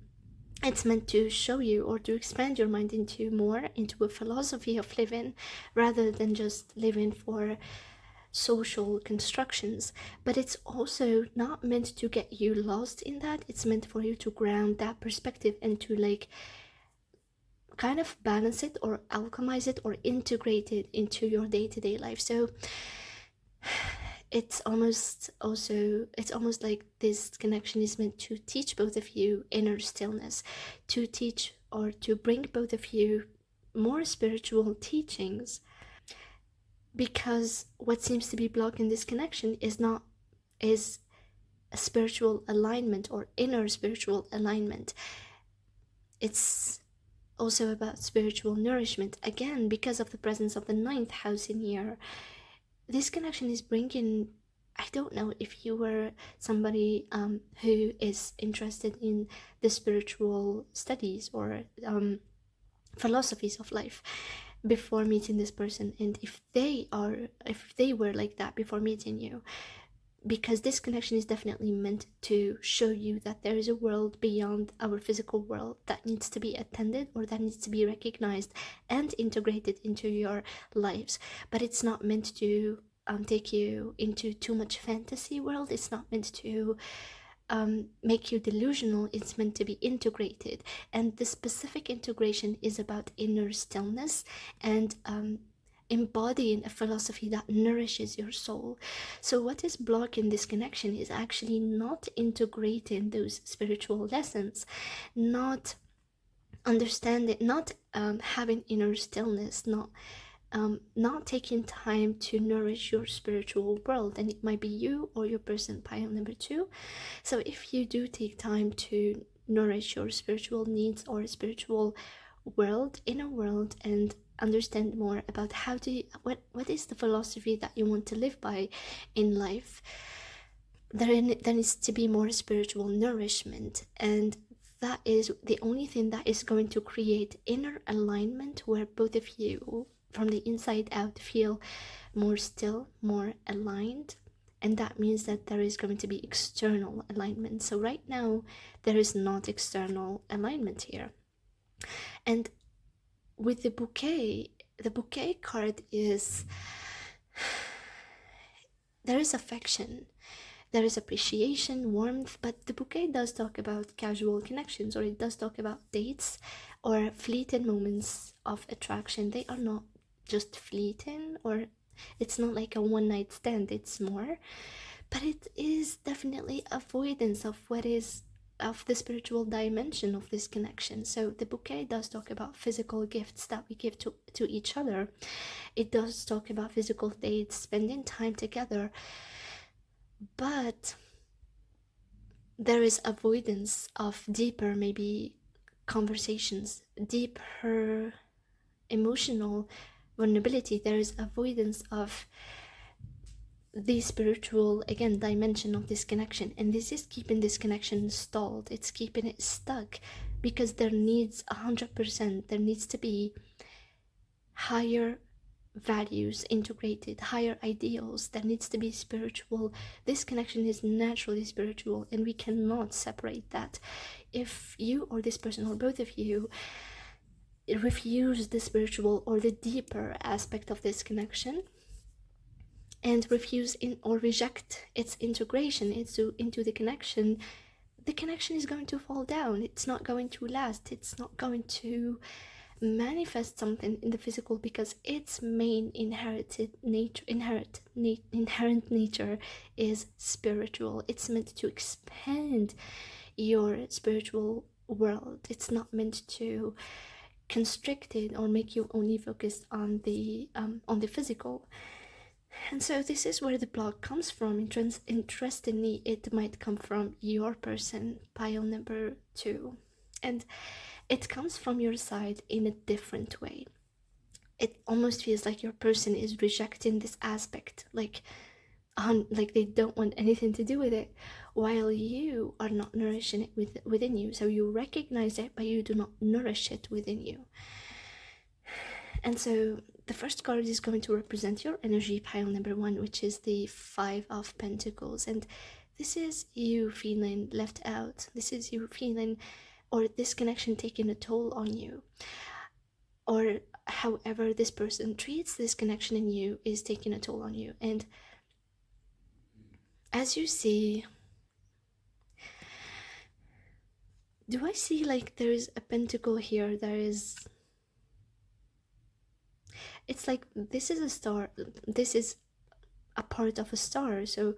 It's meant to show you or to expand your mind into a philosophy of living, rather than just living for social constructions. But it's also not meant to get you lost in that. It's meant for you to ground that perspective and to like kind of balance it or alchemize it or integrate it into your day-to-day life. So it's almost like this connection is meant to teach both of you inner stillness, to teach or to bring both of you more spiritual teachings, because what seems to be blocking this connection is a spiritual alignment or inner spiritual alignment. It's also about spiritual nourishment, again because of the presence of the 9th house in here. This connection is bringing, I don't know if you were somebody who is interested in the spiritual studies or philosophies of life before meeting this person, and if they were like that before meeting you, because this connection is definitely meant to show you that there is a world beyond our physical world that needs to be attended or that needs to be recognized and integrated into your lives. But it's not meant to take you into too much fantasy world. It's not meant to make you delusional. It's meant to be integrated, and the specific integration is about inner stillness and embodying a philosophy that nourishes your soul. So what is blocking this connection is actually not integrating those spiritual lessons, not understanding, not having inner stillness, not taking time to nourish your spiritual world. And it might be you or your person pile number 2. So if you do take time to nourish your spiritual needs or spiritual world, inner world, and understand more about what is the philosophy that you want to live by in life, there needs to be more spiritual nourishment, and that is the only thing that is going to create inner alignment, where both of you from the inside out feel more still, more aligned. And that means that there is going to be external alignment. So right now there is not external alignment here. And with the bouquet card is, there is affection, there is appreciation, warmth, but the bouquet does talk about casual connections, or it does talk about dates or fleeting moments of attraction. They are not just fleeting, or it's not like a one night stand, it's more, but it is definitely avoidance of the spiritual dimension of this connection. So the bouquet does talk about physical gifts that we give to each other. It does talk about physical dates, spending time together, but there is avoidance of deeper maybe conversations, deeper emotional vulnerability. There is avoidance of the spiritual, again, dimension of this connection, and this is keeping this connection stalled. It's keeping it stuck because there needs 100%, there needs to be higher values integrated, higher ideals. There needs to be spiritual. This connection is naturally spiritual, and we cannot separate that. If you or this person or both of you refuse the spiritual or the deeper aspect of this connection, and refuse or reject its integration into the connection is going to fall down. It's not going to last. It's not going to manifest something in the physical, because its main inherent nature is spiritual. It's meant to expand your spiritual world. It's not meant to constrict it or make you only focused on the physical. And so this is where the block comes from. Interestingly, it might come from your person, pile number 2, and it comes from your side in a different way. It almost feels like your person is rejecting this aspect, like on, like they don't want anything to do with it, while you are not nourishing it within you. So you recognize it, but you do not nourish it within you. And so the first card is going to represent your energy pile number 1, which is the 5 of Pentacles. And this is you feeling left out. This is you feeling, or this connection taking a toll on you, or however this person treats this connection in you is taking a toll on you. And as you see, do I see like there's a pentacle here? It's like this is a star, this is a part of a star, so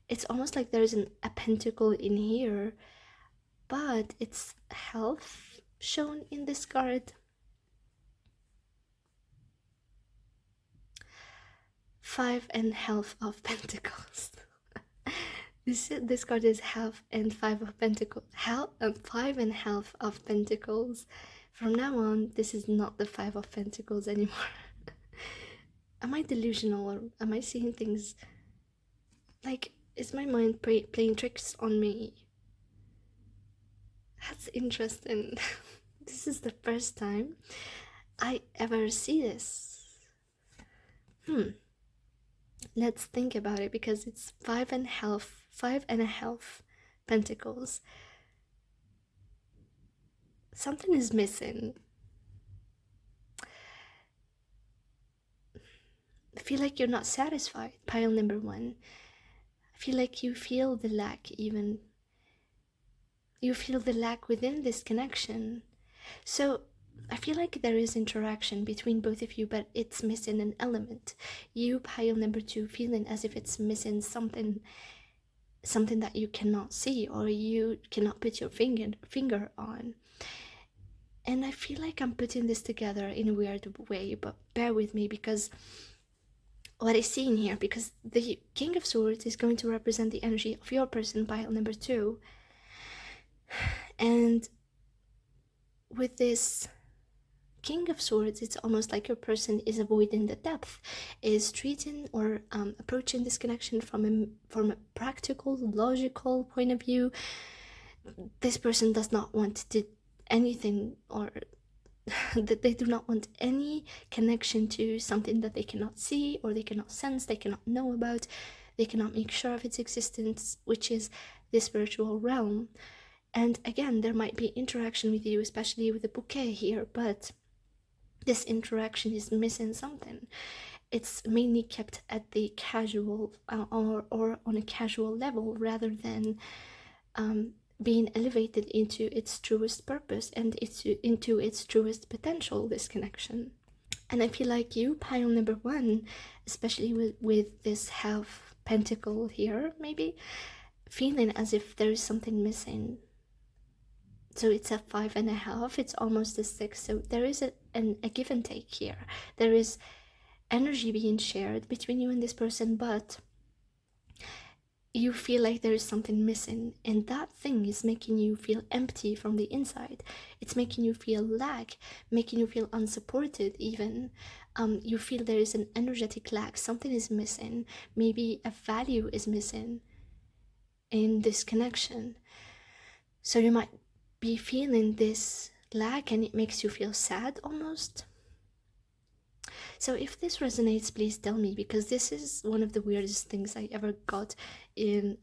it's almost like there's a pentacle in here, but it's health shown in this card. 5 and half of Pentacles. This card is half and 5 of Pentacles. 5 and half of Pentacles. From now on, this is not the 5 of Pentacles anymore. Am I delusional, or am I seeing things like, is my mind playing tricks on me? That's interesting. This is the first time I ever see this. Let's think about it, because it's 5 and a half Pentacles. Something is missing. I feel like you're not satisfied, pile number 1. I feel like you feel the lack, even. You feel the lack within this connection. So I feel like there is interaction between both of you, but it's missing an element. You, pile number 2, feeling as if it's missing something that you cannot see, or you cannot put your finger on. And I feel like I'm putting this together in a weird way, but bear with me, because what I see in here, because the King of Swords is going to represent the energy of your person, pile number 2. And with this King of Swords, it's almost like your person is avoiding the depth, is treating or approaching this connection from a practical, logical point of view. This person does not want to do anything, or that they do not want any connection to something that they cannot see, or they cannot sense, they cannot know about, they cannot make sure of its existence, which is the spiritual realm. And again, there might be interaction with you, especially with the bouquet here, but this interaction is missing something. It's mainly kept at the casual or on a casual level, rather than being elevated into its truest purpose and into its truest potential, this connection. And I feel like you, pile number 1, especially with this half pentacle here, maybe feeling as if there is something missing. So it's a 5 and a half, it's almost a 6, so there is a give and take here. There is energy being shared between you and this person, but you feel like there is something missing, and that thing is making you feel empty from the inside. It's making you feel lack, making you feel unsupported even. You feel there is an energetic lack, something is missing, maybe a value is missing in this connection. So you might be feeling this lack, and it makes you feel sad almost. So if this resonates, please tell me, because this is one of the weirdest things I ever got in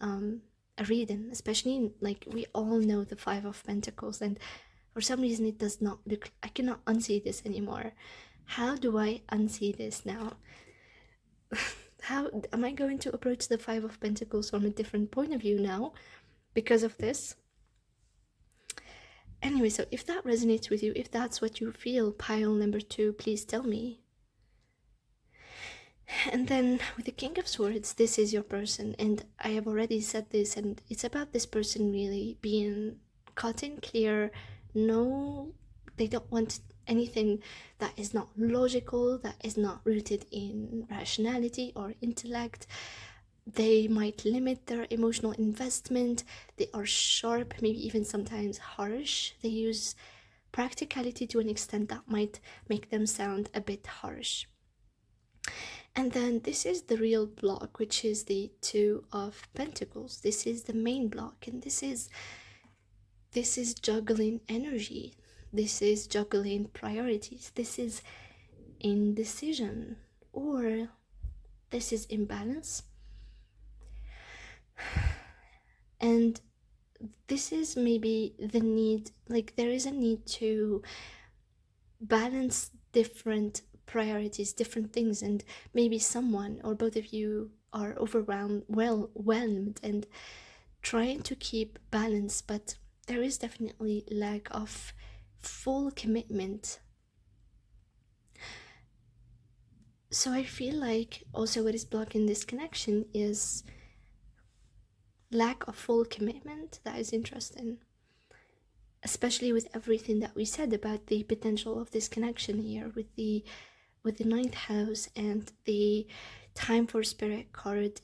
a reading, especially like we all know the 5 of Pentacles, and for some reason it does not look, I cannot unsee this anymore. How do I unsee this now? How am I going to approach the 5 of Pentacles from a different point of view now because of this? Anyway, so if that resonates with you, if that's what you feel, pile number 2, please tell me. And then with the King of Swords, this is your person, and I have already said this, and it's about this person really being cut and clear. No, they don't want anything that is not logical, that is not rooted in rationality or intellect. They might limit their emotional investment. They are sharp, maybe even sometimes harsh. They use practicality to an extent that might make them sound a bit harsh. And then this is the real block, which is the Two of Pentacles. This is the main block, and this is juggling energy. This is juggling priorities. This is indecision, or this is imbalance. And this is maybe the need, like there is a need to balance different priorities, different things, and maybe someone or both of you are overwhelmed and trying to keep balance, but there is definitely lack of full commitment. So I feel like also what is blocking this connection is lack of full commitment. That is interesting, especially with everything that we said about the potential of this connection here with the ninth house and the time for spirit card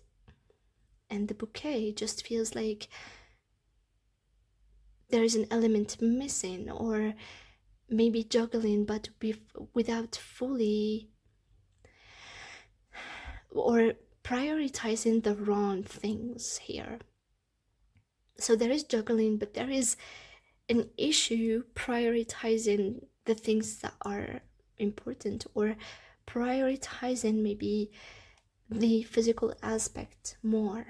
and the bouquet. Just feels like there is an element missing, or maybe juggling but without fully, or prioritizing the wrong things here. So there is juggling, but there is an issue prioritizing the things that are important, or prioritizing maybe the physical aspect more.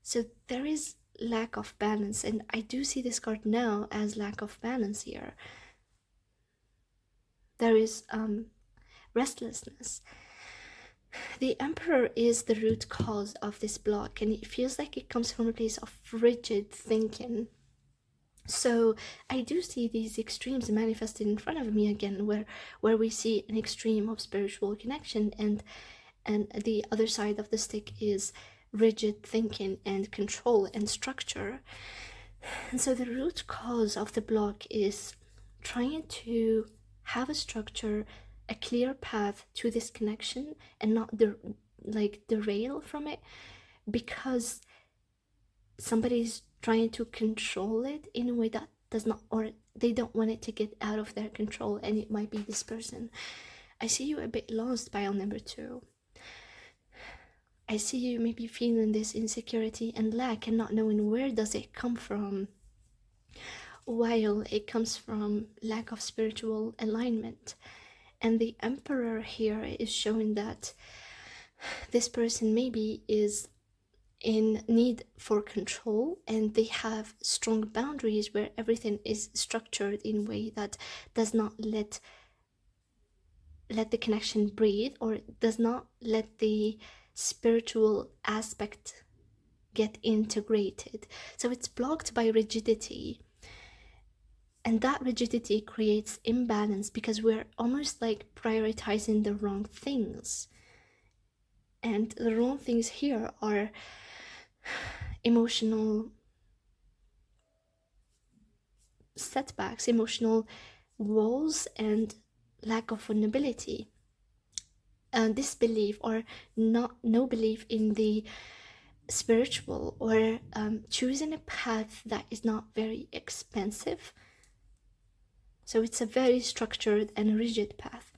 So there is lack of balance, and I do see this card now as lack of balance here. There is restlessness. The Emperor is the root cause of this block, and it feels like it comes from a place of rigid thinking. So I do see these extremes manifested in front of me again, where we see an extreme of spiritual connection, and the other side of the stick is rigid thinking and control and structure. And so the root cause of the block is trying to have a structure, a clear path to this connection, and not derail from it because somebody's trying to control it in a way that does not, or they don't want it to get out of their control, and it might be this person. I see you a bit lost, pile number 2. I see you maybe feeling this insecurity and lack and not knowing where does it come from, while it comes from lack of spiritual alignment. And the Emperor here is showing that this person maybe is in need for control, and they have strong boundaries where everything is structured in a way that does not let the connection breathe, or does not let the spiritual aspect get integrated. So it's blocked by rigidity, and that rigidity creates imbalance because we're almost like prioritizing the wrong things. And the wrong things here are emotional setbacks, emotional walls, and lack of vulnerability, and disbelief, or no belief in the spiritual, or choosing a path that is not very expensive. So it's a very structured and rigid path.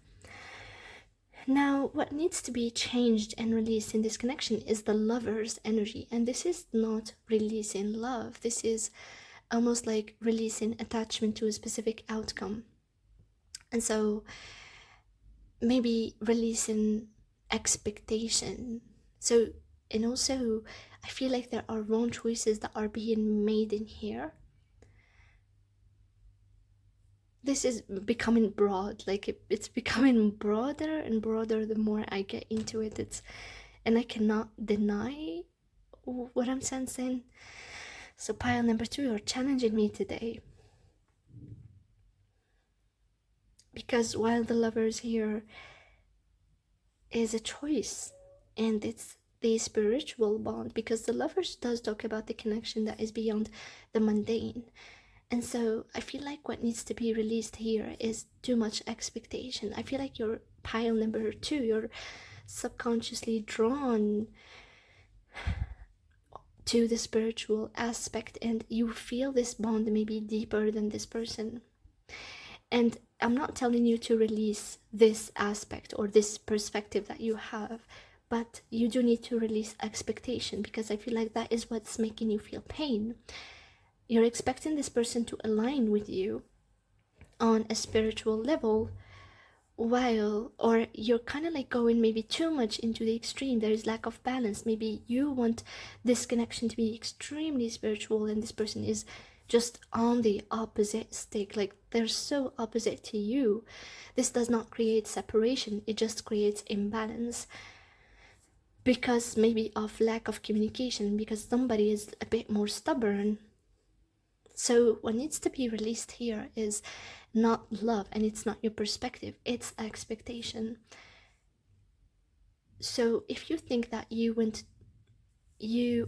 Now, what needs to be changed and released in this connection is the Lover's energy, and this is not releasing love. This is almost like releasing attachment to a specific outcome. And so maybe releasing expectation. So, and also I feel like there are wrong choices that are being made in here. This is becoming broad, like it's becoming broader and broader the more I get into it. And I cannot deny what I'm sensing. So pile number 2, you're challenging me today. Because while the Lovers here is a choice, and it's the spiritual bond, because the Lovers does talk about the connection that is beyond the mundane. And so I feel like what needs to be released here is too much expectation. I feel like you're pile number 2, you're subconsciously drawn to the spiritual aspect, and you feel this bond maybe deeper than this person. And I'm not telling you to release this aspect or this perspective that you have, but you do need to release expectation, because I feel like that is what's making you feel pain. You're expecting this person to align with you on a spiritual level, or you're kind of like going maybe too much into the extreme. There is lack of balance. Maybe you want this connection to be extremely spiritual and this person is just on the opposite stick, like they're so opposite to you. This does not create separation, it just creates imbalance, because maybe of lack of communication, because somebody is a bit more stubborn. So what needs to be released here is not love, and it's not your perspective, it's expectation. So if you think that you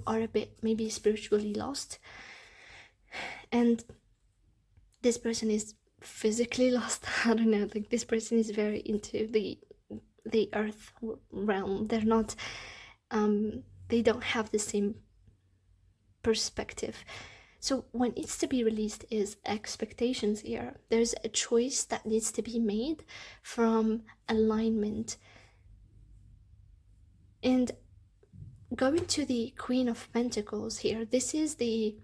are a bit maybe spiritually lost, and this person is physically lost, I don't know, like this person is very into the earth realm, they're not they don't have the same perspective. So what needs to be released is expectations here. There's a choice that needs to be made from alignment. And going to the Queen of Pentacles here, this is the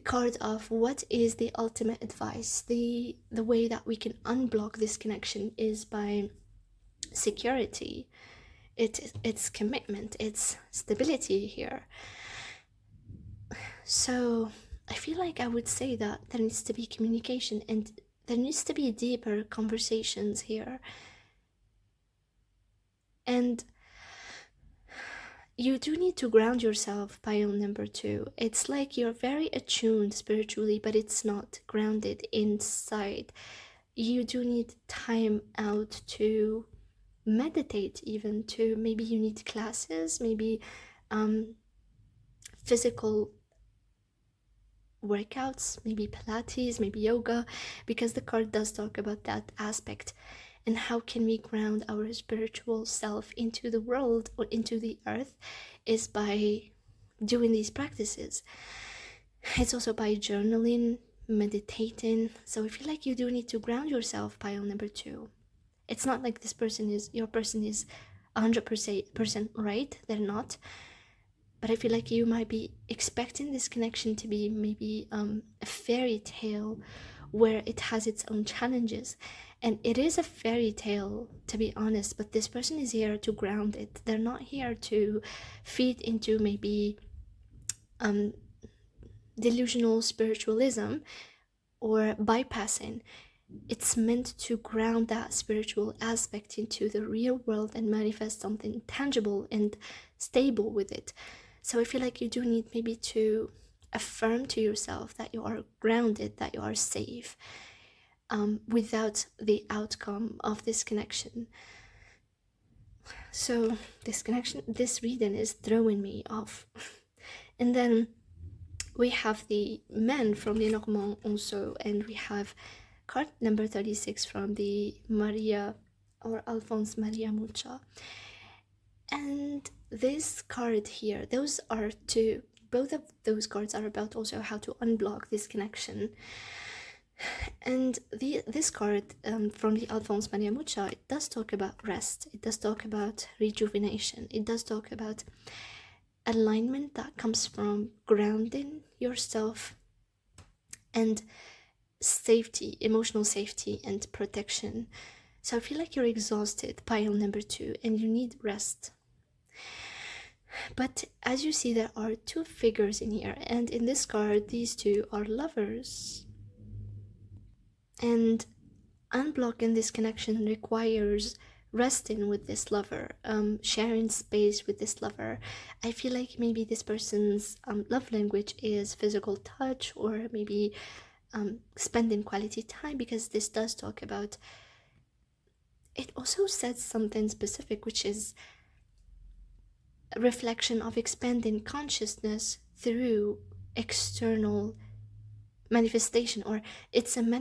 card of what is the ultimate advice. The way that we can unblock this connection is by security. It's commitment, it's stability here. So I feel like I would say that there needs to be communication, and there needs to be deeper conversations here. And you do need to ground yourself, pile number 2. It's like you're very attuned spiritually, but it's not grounded inside. You do need time out to meditate, even to, maybe you need classes, maybe physical workouts, maybe Pilates, maybe yoga, because the card does talk about that aspect. And how can we ground our spiritual self into the world or into the earth is by doing these practices. It's also by journaling, meditating. So I feel like you do need to ground yourself, pile number 2. It's not like your person is 100% right, they're not. But I feel like you might be expecting this connection to be maybe a fairy tale where it has its own challenges. And it is a fairy tale, to be honest, but this person is here to ground it. They're not here to feed into maybe delusional spiritualism or bypassing. It's meant to ground that spiritual aspect into the real world and manifest something tangible and stable with it. So I feel like you do need maybe to affirm to yourself that you are grounded, that you are safe, without the outcome of this connection. So this reading is throwing me off. And then we have the men from Lenormand also, and we have card number 36 from the Maria or Alphonse Maria Mucha. And this card here, both of those cards are about also how to unblock this connection. And this card from the Alphonse Maria Mucha, it does talk about rest, it does talk about rejuvenation, it does talk about alignment that comes from grounding yourself and safety, emotional safety and protection. So I feel like you're exhausted, pile number 2, and you need rest. But as you see, there are 2 figures in here, and in this card these 2 are lovers. And unblocking this connection requires resting with this lover, sharing space with this lover. I feel like maybe this person's love language is physical touch, or maybe spending quality time, because this does talk about, it also says something specific, which is a reflection of expanding consciousness through external manifestation, or it's an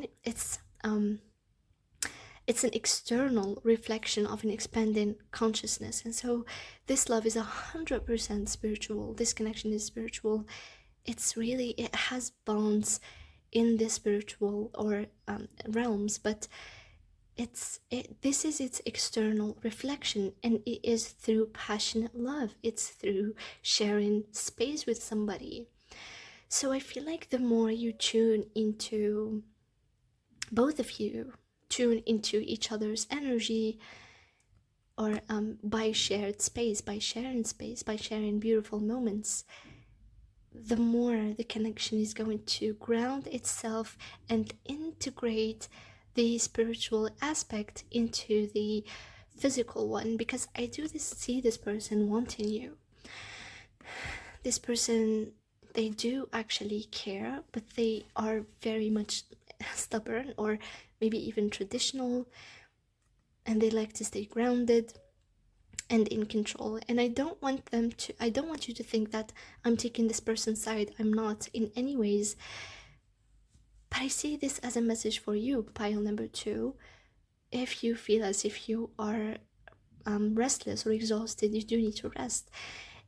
external reflection of an expanding consciousness. And so this love is 100% spiritual. This connection is spiritual. It has bonds in the spiritual or realms, but this is its external reflection, and it is through passionate love. It's through sharing space with somebody. So I feel like the more you tune into, both of you tune into each other's energy, or by shared space, by sharing space, by sharing beautiful moments, the more the connection is going to ground itself and integrate the spiritual aspect into the physical one. Because I do see this person wanting you. This person, they do actually care, but they are very much stubborn, or maybe even traditional, and they like to stay grounded and in control. And I don't want you to think that I'm taking this person's side. I'm not in any ways. But I see this as a message for you, pile number 2. If you feel as if you are restless or exhausted, you do need to rest.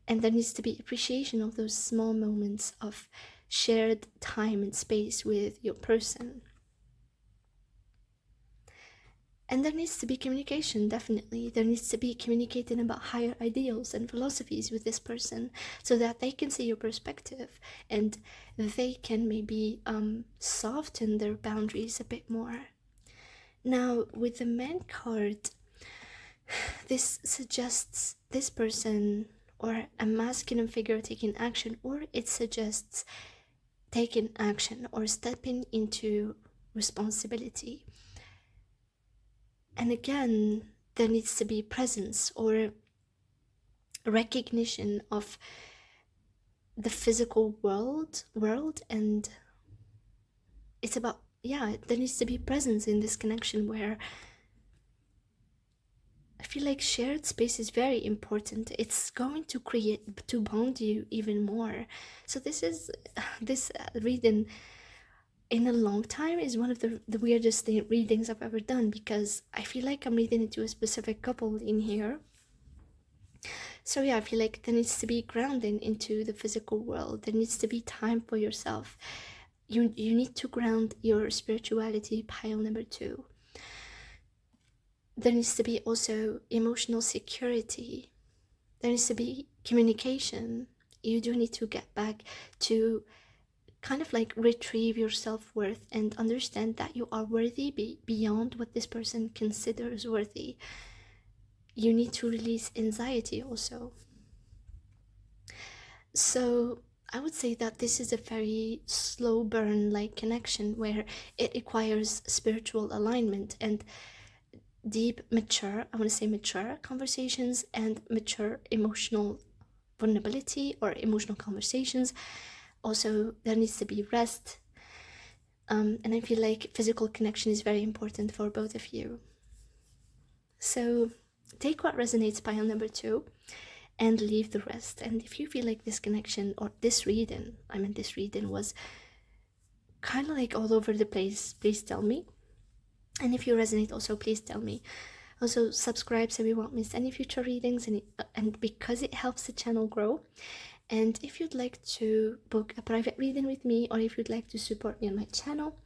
And there needs to be appreciation of those small moments of shared time and space with your person. And there needs to be communication, definitely. There needs to be communicating about higher ideals and philosophies with this person, so that they can see your perspective and they can maybe soften their boundaries a bit more. Now, with the Man card, this suggests this person or a masculine figure taking action, or it suggests taking action or stepping into responsibility. And again, there needs to be presence or recognition of the physical world, and it's about, there needs to be presence in this connection, where I feel like shared space is very important. It's going to bond you even more. So this reading in a long time is one of the weirdest readings I've ever done, because I feel like I'm reading it to a specific couple in here. So I feel like there needs to be grounding into the physical world. There needs to be time for yourself. You need to ground your spirituality, pile number 2. There needs to be also emotional security. There needs to be communication. You do need to get back to kind of like retrieve your self-worth and understand that you are worthy beyond what this person considers worthy. You need to release anxiety also. So I would say that this is a very slow burn like connection, where it requires spiritual alignment and deep, mature conversations and mature emotional vulnerability or emotional conversations. Also, there needs to be rest. And I feel like physical connection is very important for both of you. So take what resonates, pile number 2, and leave the rest. And if you feel like this connection or this reading was kind of like all over the place, please tell me. And if you resonate also, please tell me. Also, subscribe so you won't miss any future readings, and because it helps the channel grow. And if you'd like to book a private reading with me, or if you'd like to support me on my channel,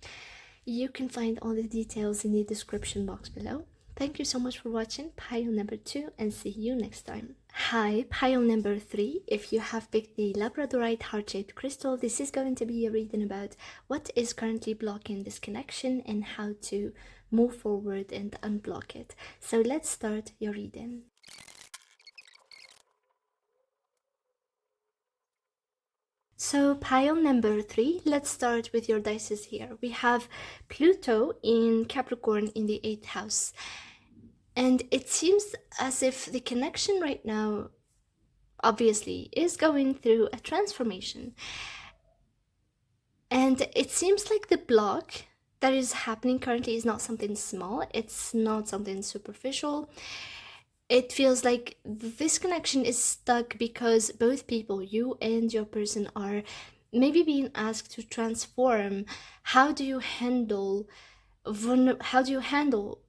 you can find all the details in the description box below. Thank you so much for watching pile number 2, and see you next time. Hi, pile number 3. If you have picked the labradorite heart-shaped crystal, this is going to be a reading about what is currently blocking this connection and how to move forward and unblock it. So let's start your reading. So pile number 3, let's start with your dices here. We have Pluto in Capricorn in the 8th house. And it seems as if the connection right now, obviously, is going through a transformation. And it seems like the block that is happening currently is not something small. It's not something superficial. It feels like this connection is stuck because both people, you and your person, are maybe being asked to transform. How do you handle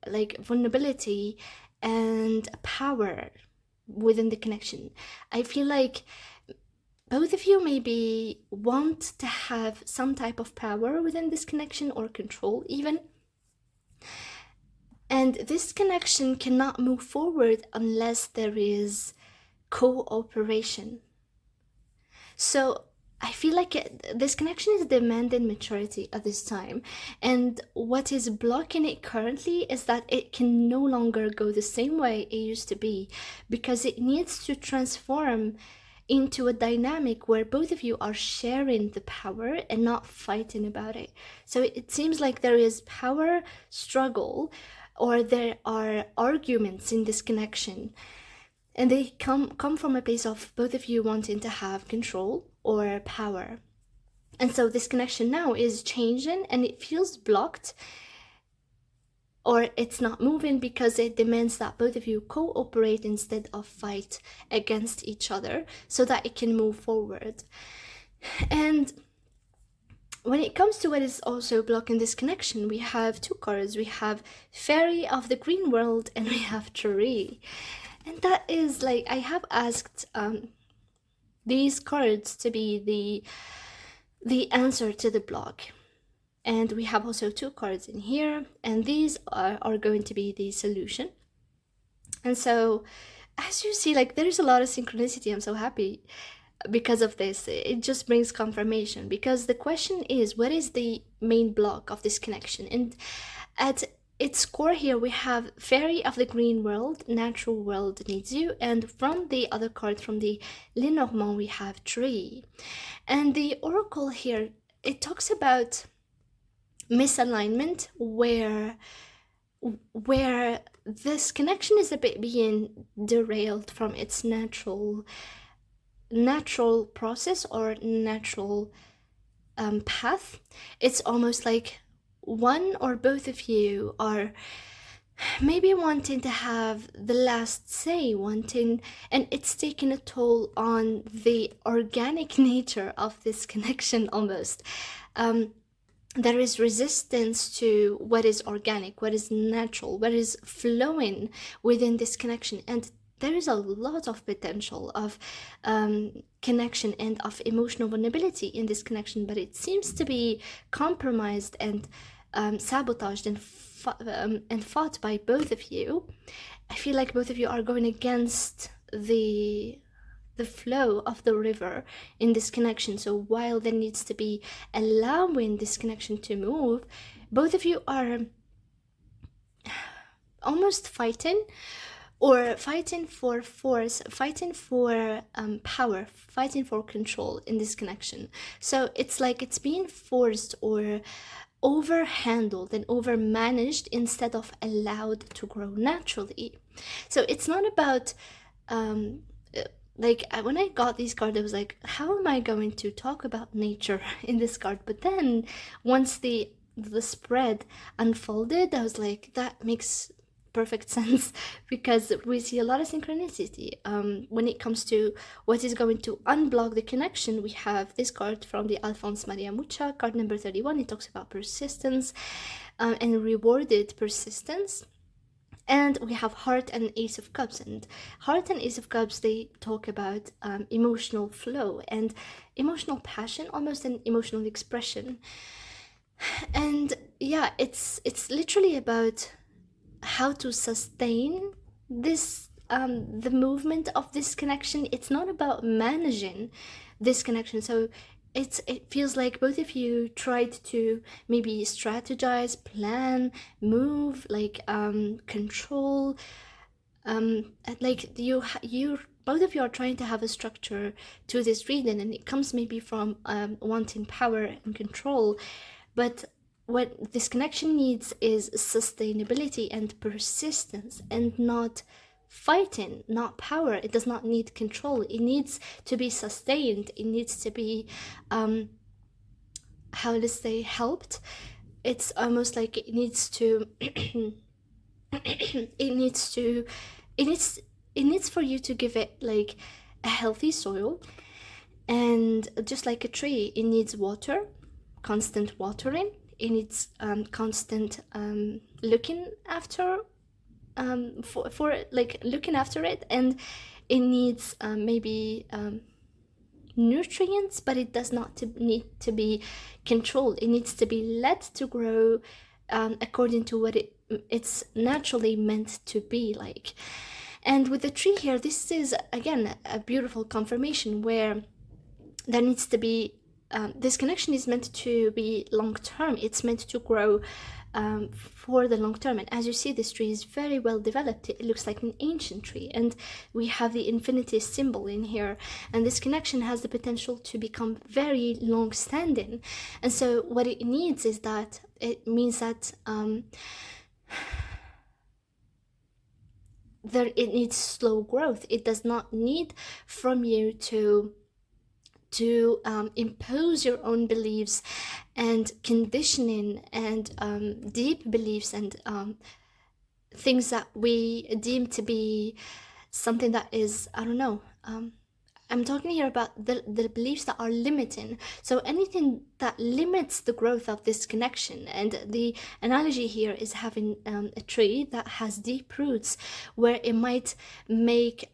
like vulnerability and power within the connection? I feel like both of you maybe want to have some type of power within this connection, or control even. And this connection cannot move forward unless there is cooperation. So I feel like this connection is demanding maturity at this time. And what is blocking it currently is that it can no longer go the same way it used to be, because it needs to transform into a dynamic where both of you are sharing the power and not fighting about it. So it seems like there is power struggle, or there are arguments in this connection, and they come from a place of both of you wanting to have control or power. And so this connection now is changing, and it feels blocked, or it's not moving, because it demands that both of you cooperate instead of fight against each other, so that it can move forward. And when it comes to what is also blocking this connection, we have two cards. We have Fairy of the Green World, and we have Tree. And that is like, I have asked these cards to be the answer to the block. And we have also two cards in here, and these are going to be the solution. And so, as you see, like, there's a lot of synchronicity. I'm so happy because of this. It just brings confirmation, because the question is, what is the main block of this connection? And at its core here, we have Fairy of the Green World, Natural World needs you, and from the other card, from the Lenormand, we have Tree. And the oracle here, it talks about misalignment, where this connection is a bit being derailed from its natural process, or natural path. It's almost like one or both of you are maybe wanting to have the last say, and it's taken a toll on the organic nature of this connection almost. There is resistance to what is organic, what is natural, what is flowing within this connection. And there is a lot of potential of connection and of emotional vulnerability in this connection, but it seems to be compromised and sabotaged and fought by both of you. I feel like both of you are going against the flow of the river in this connection. So while there needs to be allowing this connection to move, both of you are almost fighting, or fighting for force, fighting for power, fighting for control in this connection. So it's like it's being forced or overhandled and overmanaged instead of allowed to grow naturally. So it's not about like, when I got these cards, I was like, how am I going to talk about nature in this card? But then once the spread unfolded, I was like, that makes perfect sense, because we see a lot of synchronicity when it comes to what is going to unblock the connection. We have this card from the Alphonse Maria Mucha, card number 31. It talks about persistence and rewarded persistence. And we have Heart and Ace of Cups. And Heart and Ace of Cups, they talk about emotional flow and emotional passion, almost an emotional expression. And yeah, it's literally about how to sustain this the movement of this connection. It's not about managing this connection. So it feels like both of you tried to maybe strategize, plan, move, like control, like you both of you are trying to have a structure to this reading, and it comes maybe from wanting power and control. But what this connection needs is sustainability and persistence, and not fighting, not power. It does not need control. It needs to be sustained. It needs to be how to say, helped. It's almost like it needs to it needs for you to give it like a healthy soil. And just like a tree, it needs water, constant watering. It needs constant looking after, for like looking after it. And it needs maybe nutrients, but it does not need to be controlled. It needs to be let to grow according to what it's naturally meant to be like. And with the tree here, this is again a beautiful confirmation where there needs to be this connection is meant to be long term. It's meant to grow for the long term. And as you see, this tree is very well developed. It looks like an ancient tree, and we have the infinity symbol in here, and this connection has the potential to become very long standing. And so what it needs is that it means that it needs slow growth. It does not need from you to impose your own beliefs and conditioning and deep beliefs and things that we deem to be something that is, I don't know, I'm talking here about the beliefs that are limiting. So anything that limits the growth of this connection, and the analogy here is having a tree that has deep roots where it might make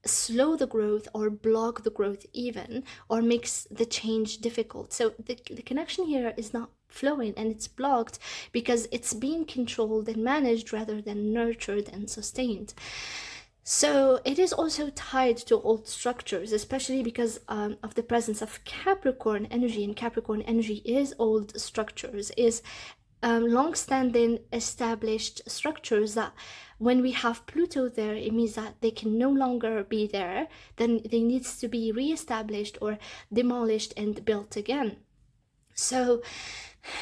slow the growth or block the growth even, or makes the change difficult. So the connection here is not flowing, and it's blocked because it's being controlled and managed rather than nurtured and sustained. So it is also tied to old structures, especially because of the presence of Capricorn energy, and Capricorn energy is old structures, is long-standing established structures that when we have Pluto there, it means that they can no longer be there. Then they needs to be re-established or demolished and built again. So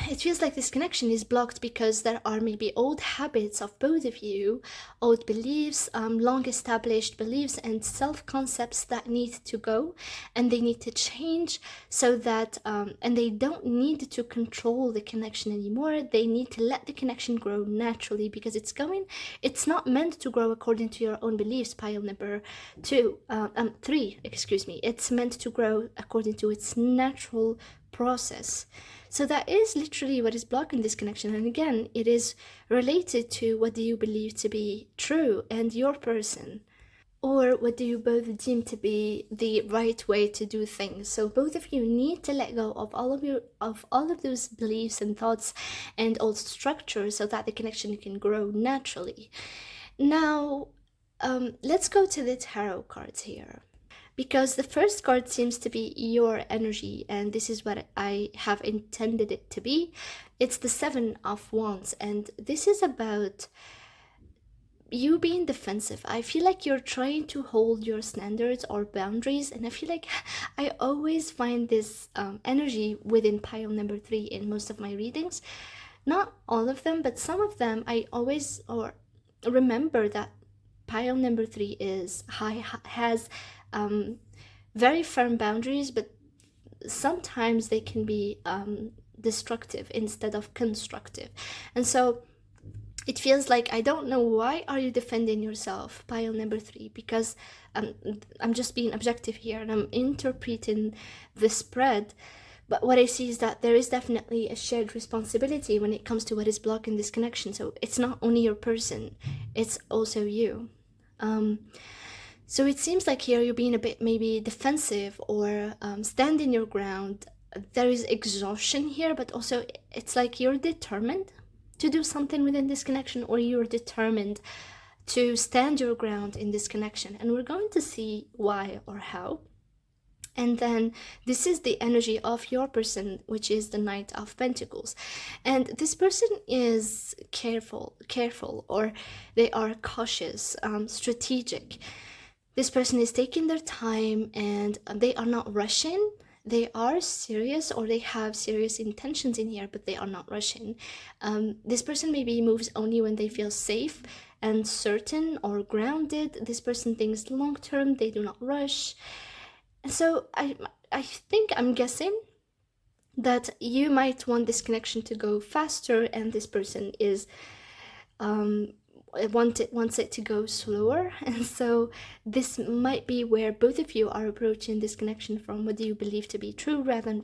it feels like this connection is blocked because there are maybe old habits of both of you, old beliefs, long established beliefs and self-concepts that need to go, and they need to change so that, and they don't need to control the connection anymore. They need to let the connection grow naturally, because it's not meant to grow according to your own beliefs, pile number 3, excuse me. It's meant to grow according to its natural process. So that is literally what is blocking this connection. And again, it is related to what do you believe to be true and your person, or what do you both deem to be the right way to do things. So both of you need to let go of all of those beliefs and thoughts and old structures so that the connection can grow naturally. Now, let's go to the tarot cards here, because the first card seems to be your energy, and this is what I have intended it to be. It's the 7 of Wands, and this is about you being defensive. I feel like you're trying to hold your standards or boundaries, and I feel like I always find this energy within pile number 3 in most of my readings. Not all of them, but some of them I always remember that pile number 3 has very firm boundaries, but sometimes they can be destructive instead of constructive. And so it feels like, I don't know, why are you defending yourself, pile number 3? Because I'm just being objective here and I'm interpreting the spread. But what I see is that there is definitely a shared responsibility when it comes to what is blocking this connection. So it's not only your person, it's also you. So it seems like here you're being a bit maybe defensive or standing your ground. There is exhaustion here, but also it's like you're determined to do something within this connection, or you're determined to stand your ground in this connection. And we're going to see why or how. And then this is the energy of your person, which is the Knight of Pentacles. And this person is careful, or they are cautious, strategic. This person is taking their time, and they are not rushing. They are serious, or they have serious intentions in here, but they are not rushing. This person maybe moves only when they feel safe and certain or grounded. This person thinks long term. They do not rush. And so I think, I'm guessing that you might want this connection to go faster, and this person is wants it to go slower. And so this might be where both of you are approaching this connection from what do you believe to be true, rather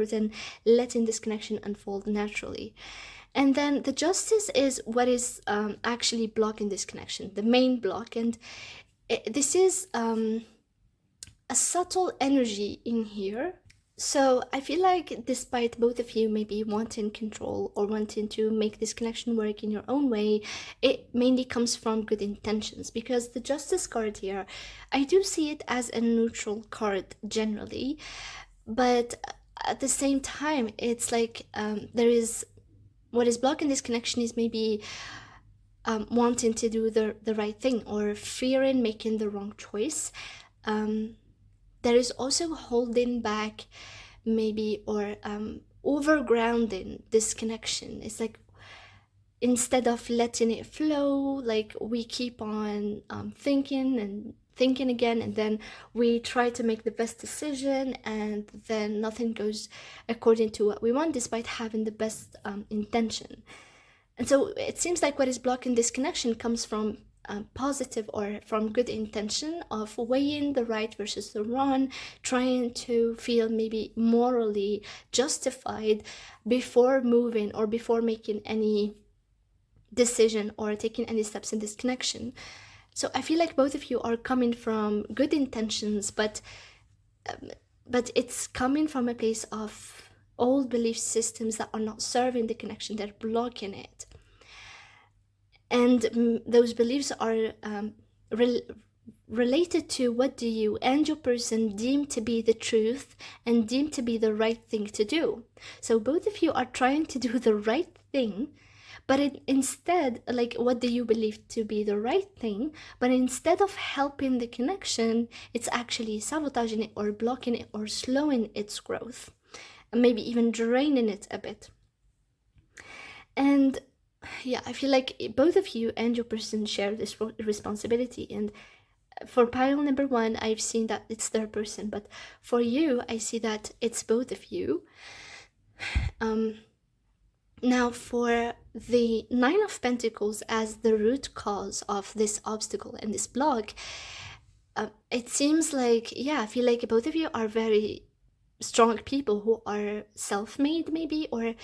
than letting this connection unfold naturally. And then the Justice is what is actually blocking this connection, the main block. And this is a subtle energy in here. So I feel like despite both of you maybe wanting control or wanting to make this connection work in your own way, it mainly comes from good intentions, because the Justice card here, I do see it as a neutral card generally, but at the same time, it's like there is what is blocking this connection is maybe wanting to do the right thing or fearing making the wrong choice. There is also holding back maybe, or overgrounding this connection. It's like instead of letting it flow, like we keep on thinking and thinking again, and then we try to make the best decision, and then nothing goes according to what we want despite having the best intention. And so it seems like what is blocking this connection comes from positive or from good intention of weighing the right versus the wrong, trying to feel maybe morally justified before moving or before making any decision or taking any steps in this connection. So I feel like both of you are coming from good intentions, but it's coming from a place of old belief systems that are not serving the connection, they're blocking it. And those beliefs are related to what do you and your person deem to be the truth and deem to be the right thing to do. So both of you are trying to do the right thing, but instead, like, what do you believe to be the right thing? But instead of helping the connection, it's actually sabotaging it or blocking it or slowing its growth, and maybe even draining it a bit. And yeah, I feel like both of you and your person share this responsibility. And for pile number one, I've seen that it's their person, but for you, I see that it's both of you. Now, for the Nine of Pentacles as the root cause of this obstacle and this block, it seems like, yeah, I feel like both of you are very strong people who are self-made maybe, or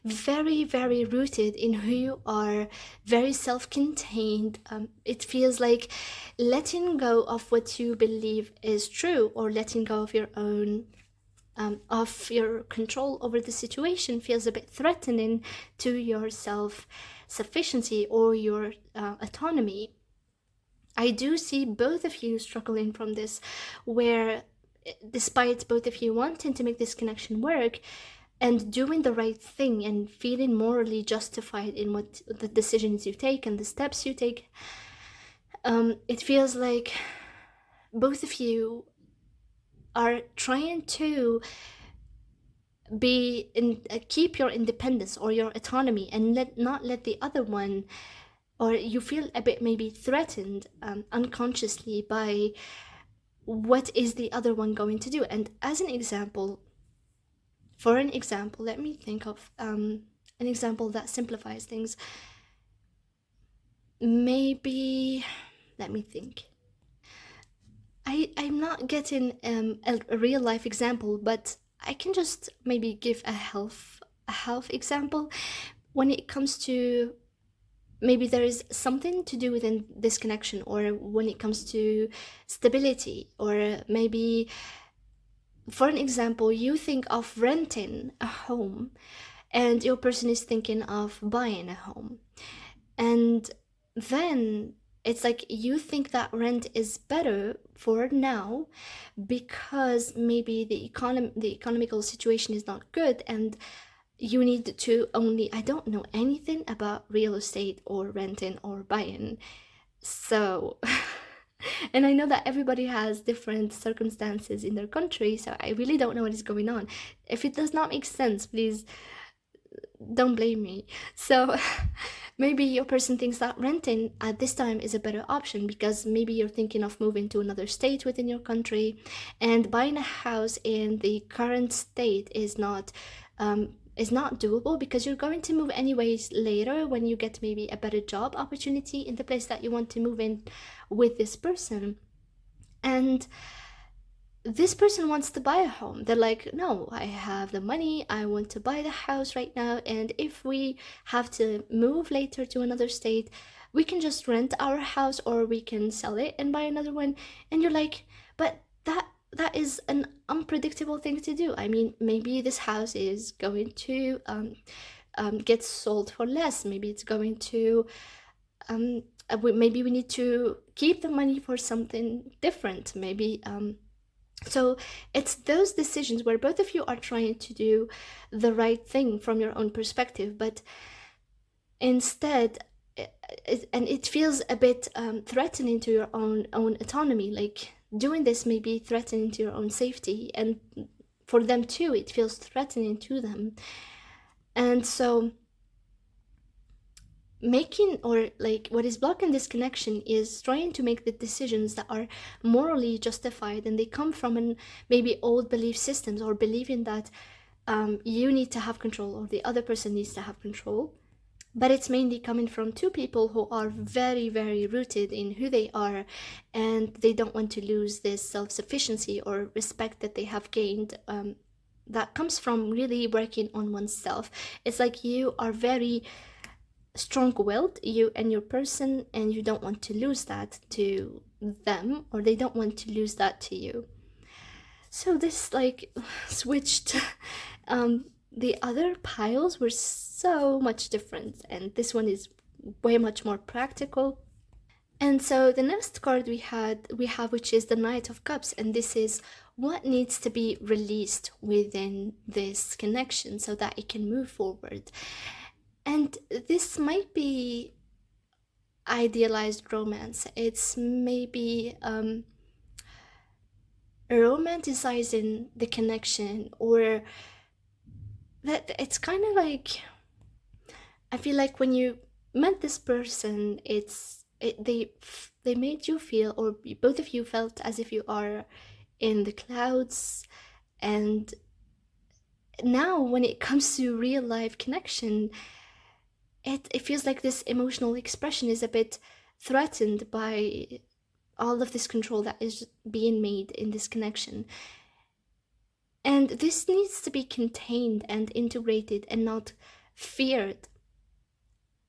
very, very rooted in who you are, very self-contained. It feels like letting go of what you believe is true, or letting go of your own of your control over the situation feels a bit threatening to your self-sufficiency or your autonomy. I do see both of you struggling from this, where despite both of you wanting to make this connection work and doing the right thing and feeling morally justified in what the decisions you take and the steps you take, it feels like both of you are trying to keep your independence or your autonomy and not let the other one, or you feel a bit maybe threatened unconsciously by what is the other one going to do. And as an example, let me think of an example that simplifies things. Maybe, let me think. I'm not getting a real life example, but I can just maybe give a health example. When it comes to maybe there is something to do within this connection, or when it comes to stability, or maybe, for an example, you think of renting a home and your person is thinking of buying a home, and then it's like you think that rent is better for now because maybe the economical situation is not good, and you need to only, I don't know anything about real estate or renting or buying, so and I know that everybody has different circumstances in their country, so I really don't know what is going on. If it does not make sense, please don't blame me. So maybe your person thinks that renting at this time is a better option because maybe you're thinking of moving to another state within your country, and buying a house in the current state is not doable because you're going to move anyways later when you get maybe a better job opportunity in the place that you want to move in with this person. And this person wants to buy a home. They're like, no, I have the money, I want to buy the house right now, and if we have to move later to another state, we can just rent our house or we can sell it and buy another one. And you're like, but that is an unpredictable thing to do. I mean, maybe this house is going to get sold for less. Maybe it's going to maybe we need to keep the money for something different. Maybe so it's those decisions where both of you are trying to do the right thing from your own perspective, but instead and it feels a bit threatening to your own autonomy. Like, doing this may be threatening to your own safety, and for them too it feels threatening to them. And so making, or like, what is blocking this connection is trying to make the decisions that are morally justified, and they come from an maybe old belief systems, or believing that you need to have control, or the other person needs to have control. But it's mainly coming from two people who are very, very rooted in who they are, and they don't want to lose this self-sufficiency or respect that they have gained, that comes from really working on oneself. It's like you are very strong-willed, you and your person, and you don't want to lose that to them, or they don't want to lose that to you. So this like switched. The other piles were so much different, and this one is way much more practical. And so the next card we have, which is the Knight of Cups, and this is what needs to be released within this connection so that it can move forward. And this might be idealized romance. It's maybe romanticizing the connection, or that it's kind of like, I feel like when you met this person, they made you feel, or both of you felt as if you are in the clouds. And now when it comes to real life connection, it feels like this emotional expression is a bit threatened by all of this control that is being made in this connection. And this needs to be contained and integrated and not feared.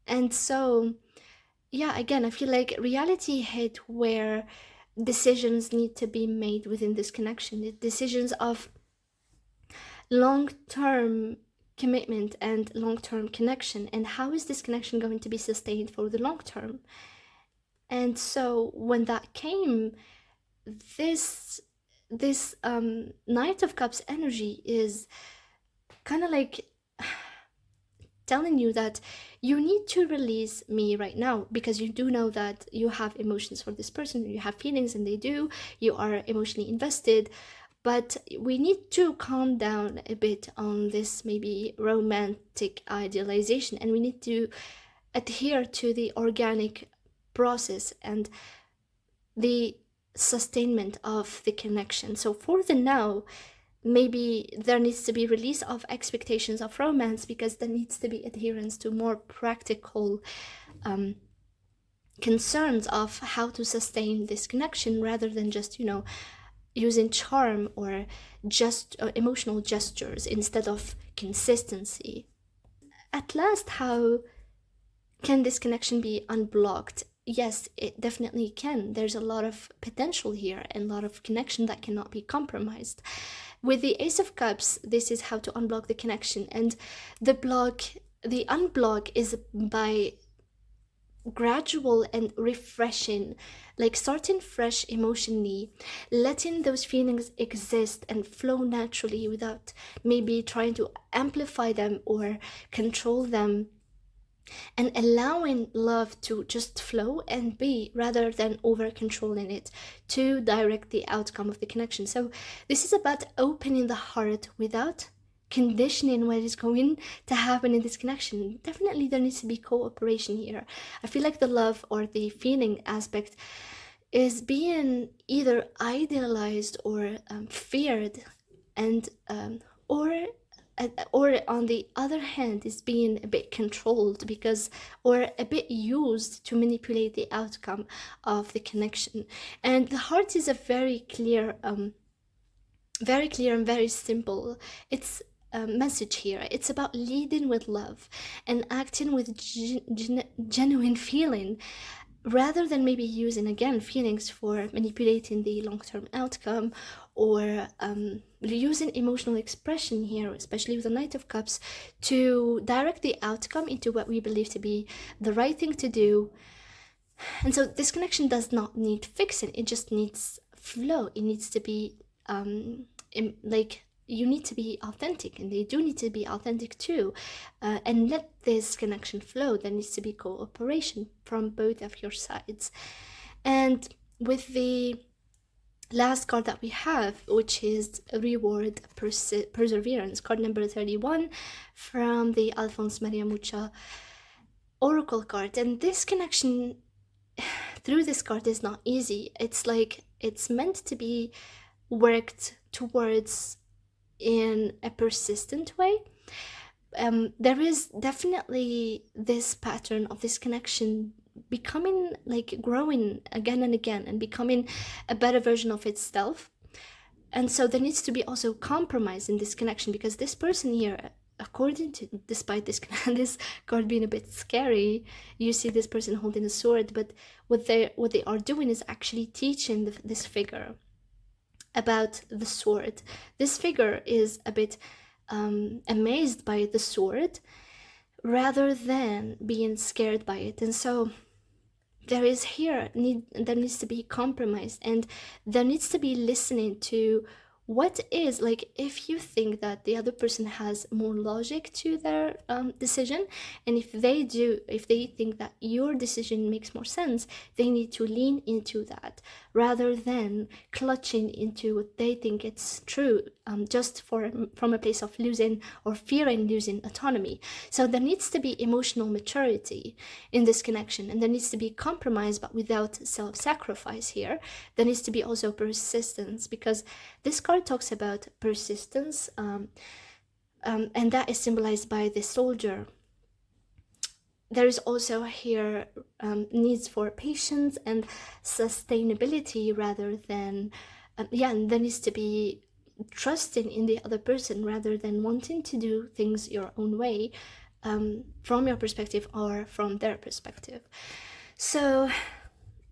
And so, yeah, again, I feel like reality hit where decisions need to be made within this connection. The decisions of long-term commitment and long-term connection. And how is this connection going to be sustained for the long term? And so when that came, this Knight of Cups energy is kind of like telling you that you need to release me right now, because you do know that you have emotions for this person, you have feelings, and they do, you are emotionally invested, but we need to calm down a bit on this maybe romantic idealization, and we need to adhere to the organic process and the sustainment of the connection. So for the now, maybe there needs to be release of expectations of romance, because there needs to be adherence to more practical concerns of how to sustain this connection, rather than just, using charm or just emotional gestures instead of consistency. At last, how can this connection be unblocked? Yes, it definitely can. There's a lot of potential here and a lot of connection that cannot be compromised. With the Ace of Cups, this is how to unblock the connection. And the unblock is by gradual and refreshing, like starting fresh emotionally, letting those feelings exist and flow naturally without maybe trying to amplify them or control them, and allowing love to just flow and be, rather than over controlling it to direct the outcome of the connection. So this is about opening the heart without conditioning what is going to happen in this connection. Definitely there needs to be cooperation here. I feel like the love or the feeling aspect is being either idealized or feared, and or on the other hand is being a bit controlled, because, or a bit used to manipulate the outcome of the connection. And the heart is a very clear and very simple, it's a message here. It's about leading with love and acting with genuine feeling, rather than maybe using again feelings for manipulating the long-term outcome, or using emotional expression here, especially with the Knight of Cups, to direct the outcome into what we believe to be the right thing to do. And so this connection does not need fixing, it just needs flow. It needs to be like, you need to be authentic, and they do need to be authentic too, and let this connection flow. There needs to be cooperation from both of your sides. And with the last card that we have, which is reward perseverance, card number 31 from the Alphonse Maria Mucha oracle card. And this connection through this card is not easy. It's like it's meant to be worked towards in a persistent way. There is definitely this pattern of this connection becoming, like, growing again and again and becoming a better version of itself. And so there needs to be also compromise in this connection, because this person here, according to, despite this this card being a bit scary, you see this person holding a sword, but what they are doing is actually teaching this figure about the sword. This figure is a bit amazed by the sword rather than being scared by it. And so there needs to be compromise, and there needs to be listening to what is, like, if you think that the other person has more logic to their decision, and if they think that your decision makes more sense, they need to lean into that rather than clutching into what they think it's true, just from a place of losing or fearing losing autonomy. So there needs to be emotional maturity in this connection, and there needs to be compromise, but without self-sacrifice here. There needs to be also persistence, because this card talks about persistence, and that is symbolized by the soldier. There is also here needs for patience and sustainability rather than, and there needs to be trusting in the other person rather than wanting to do things your own way, from your perspective or from their perspective. So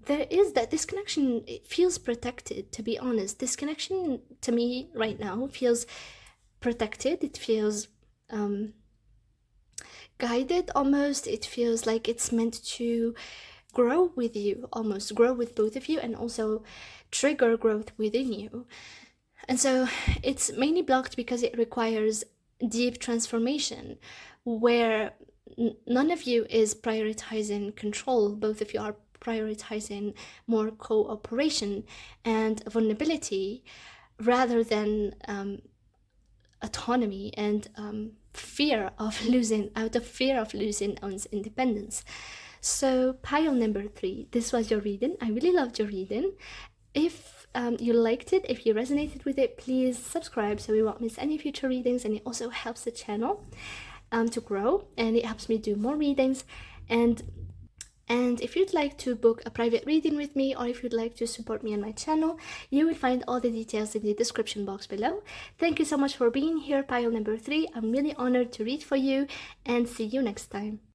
there is that this connection, it feels protected, to be honest. This connection to me right now feels protected. It feels guided almost. It feels like it's meant to grow with you, almost grow with both of you, and also trigger growth within you. And so it's mainly blocked because it requires deep transformation, where none of you is prioritizing control. Both of you are prioritizing more cooperation and vulnerability rather than autonomy and fear of losing one's independence. So pile number 3, this was your reading. I really loved your reading. If you liked it, if you resonated with it, please subscribe so you won't miss any future readings, and it also helps the channel to grow, and it helps me do more readings. And if you'd like to book a private reading with me, or if you'd like to support me on my channel, you will find all the details in the description box below. Thank you so much for being here, pile number 3. I'm really honored to read for you, and see you next time.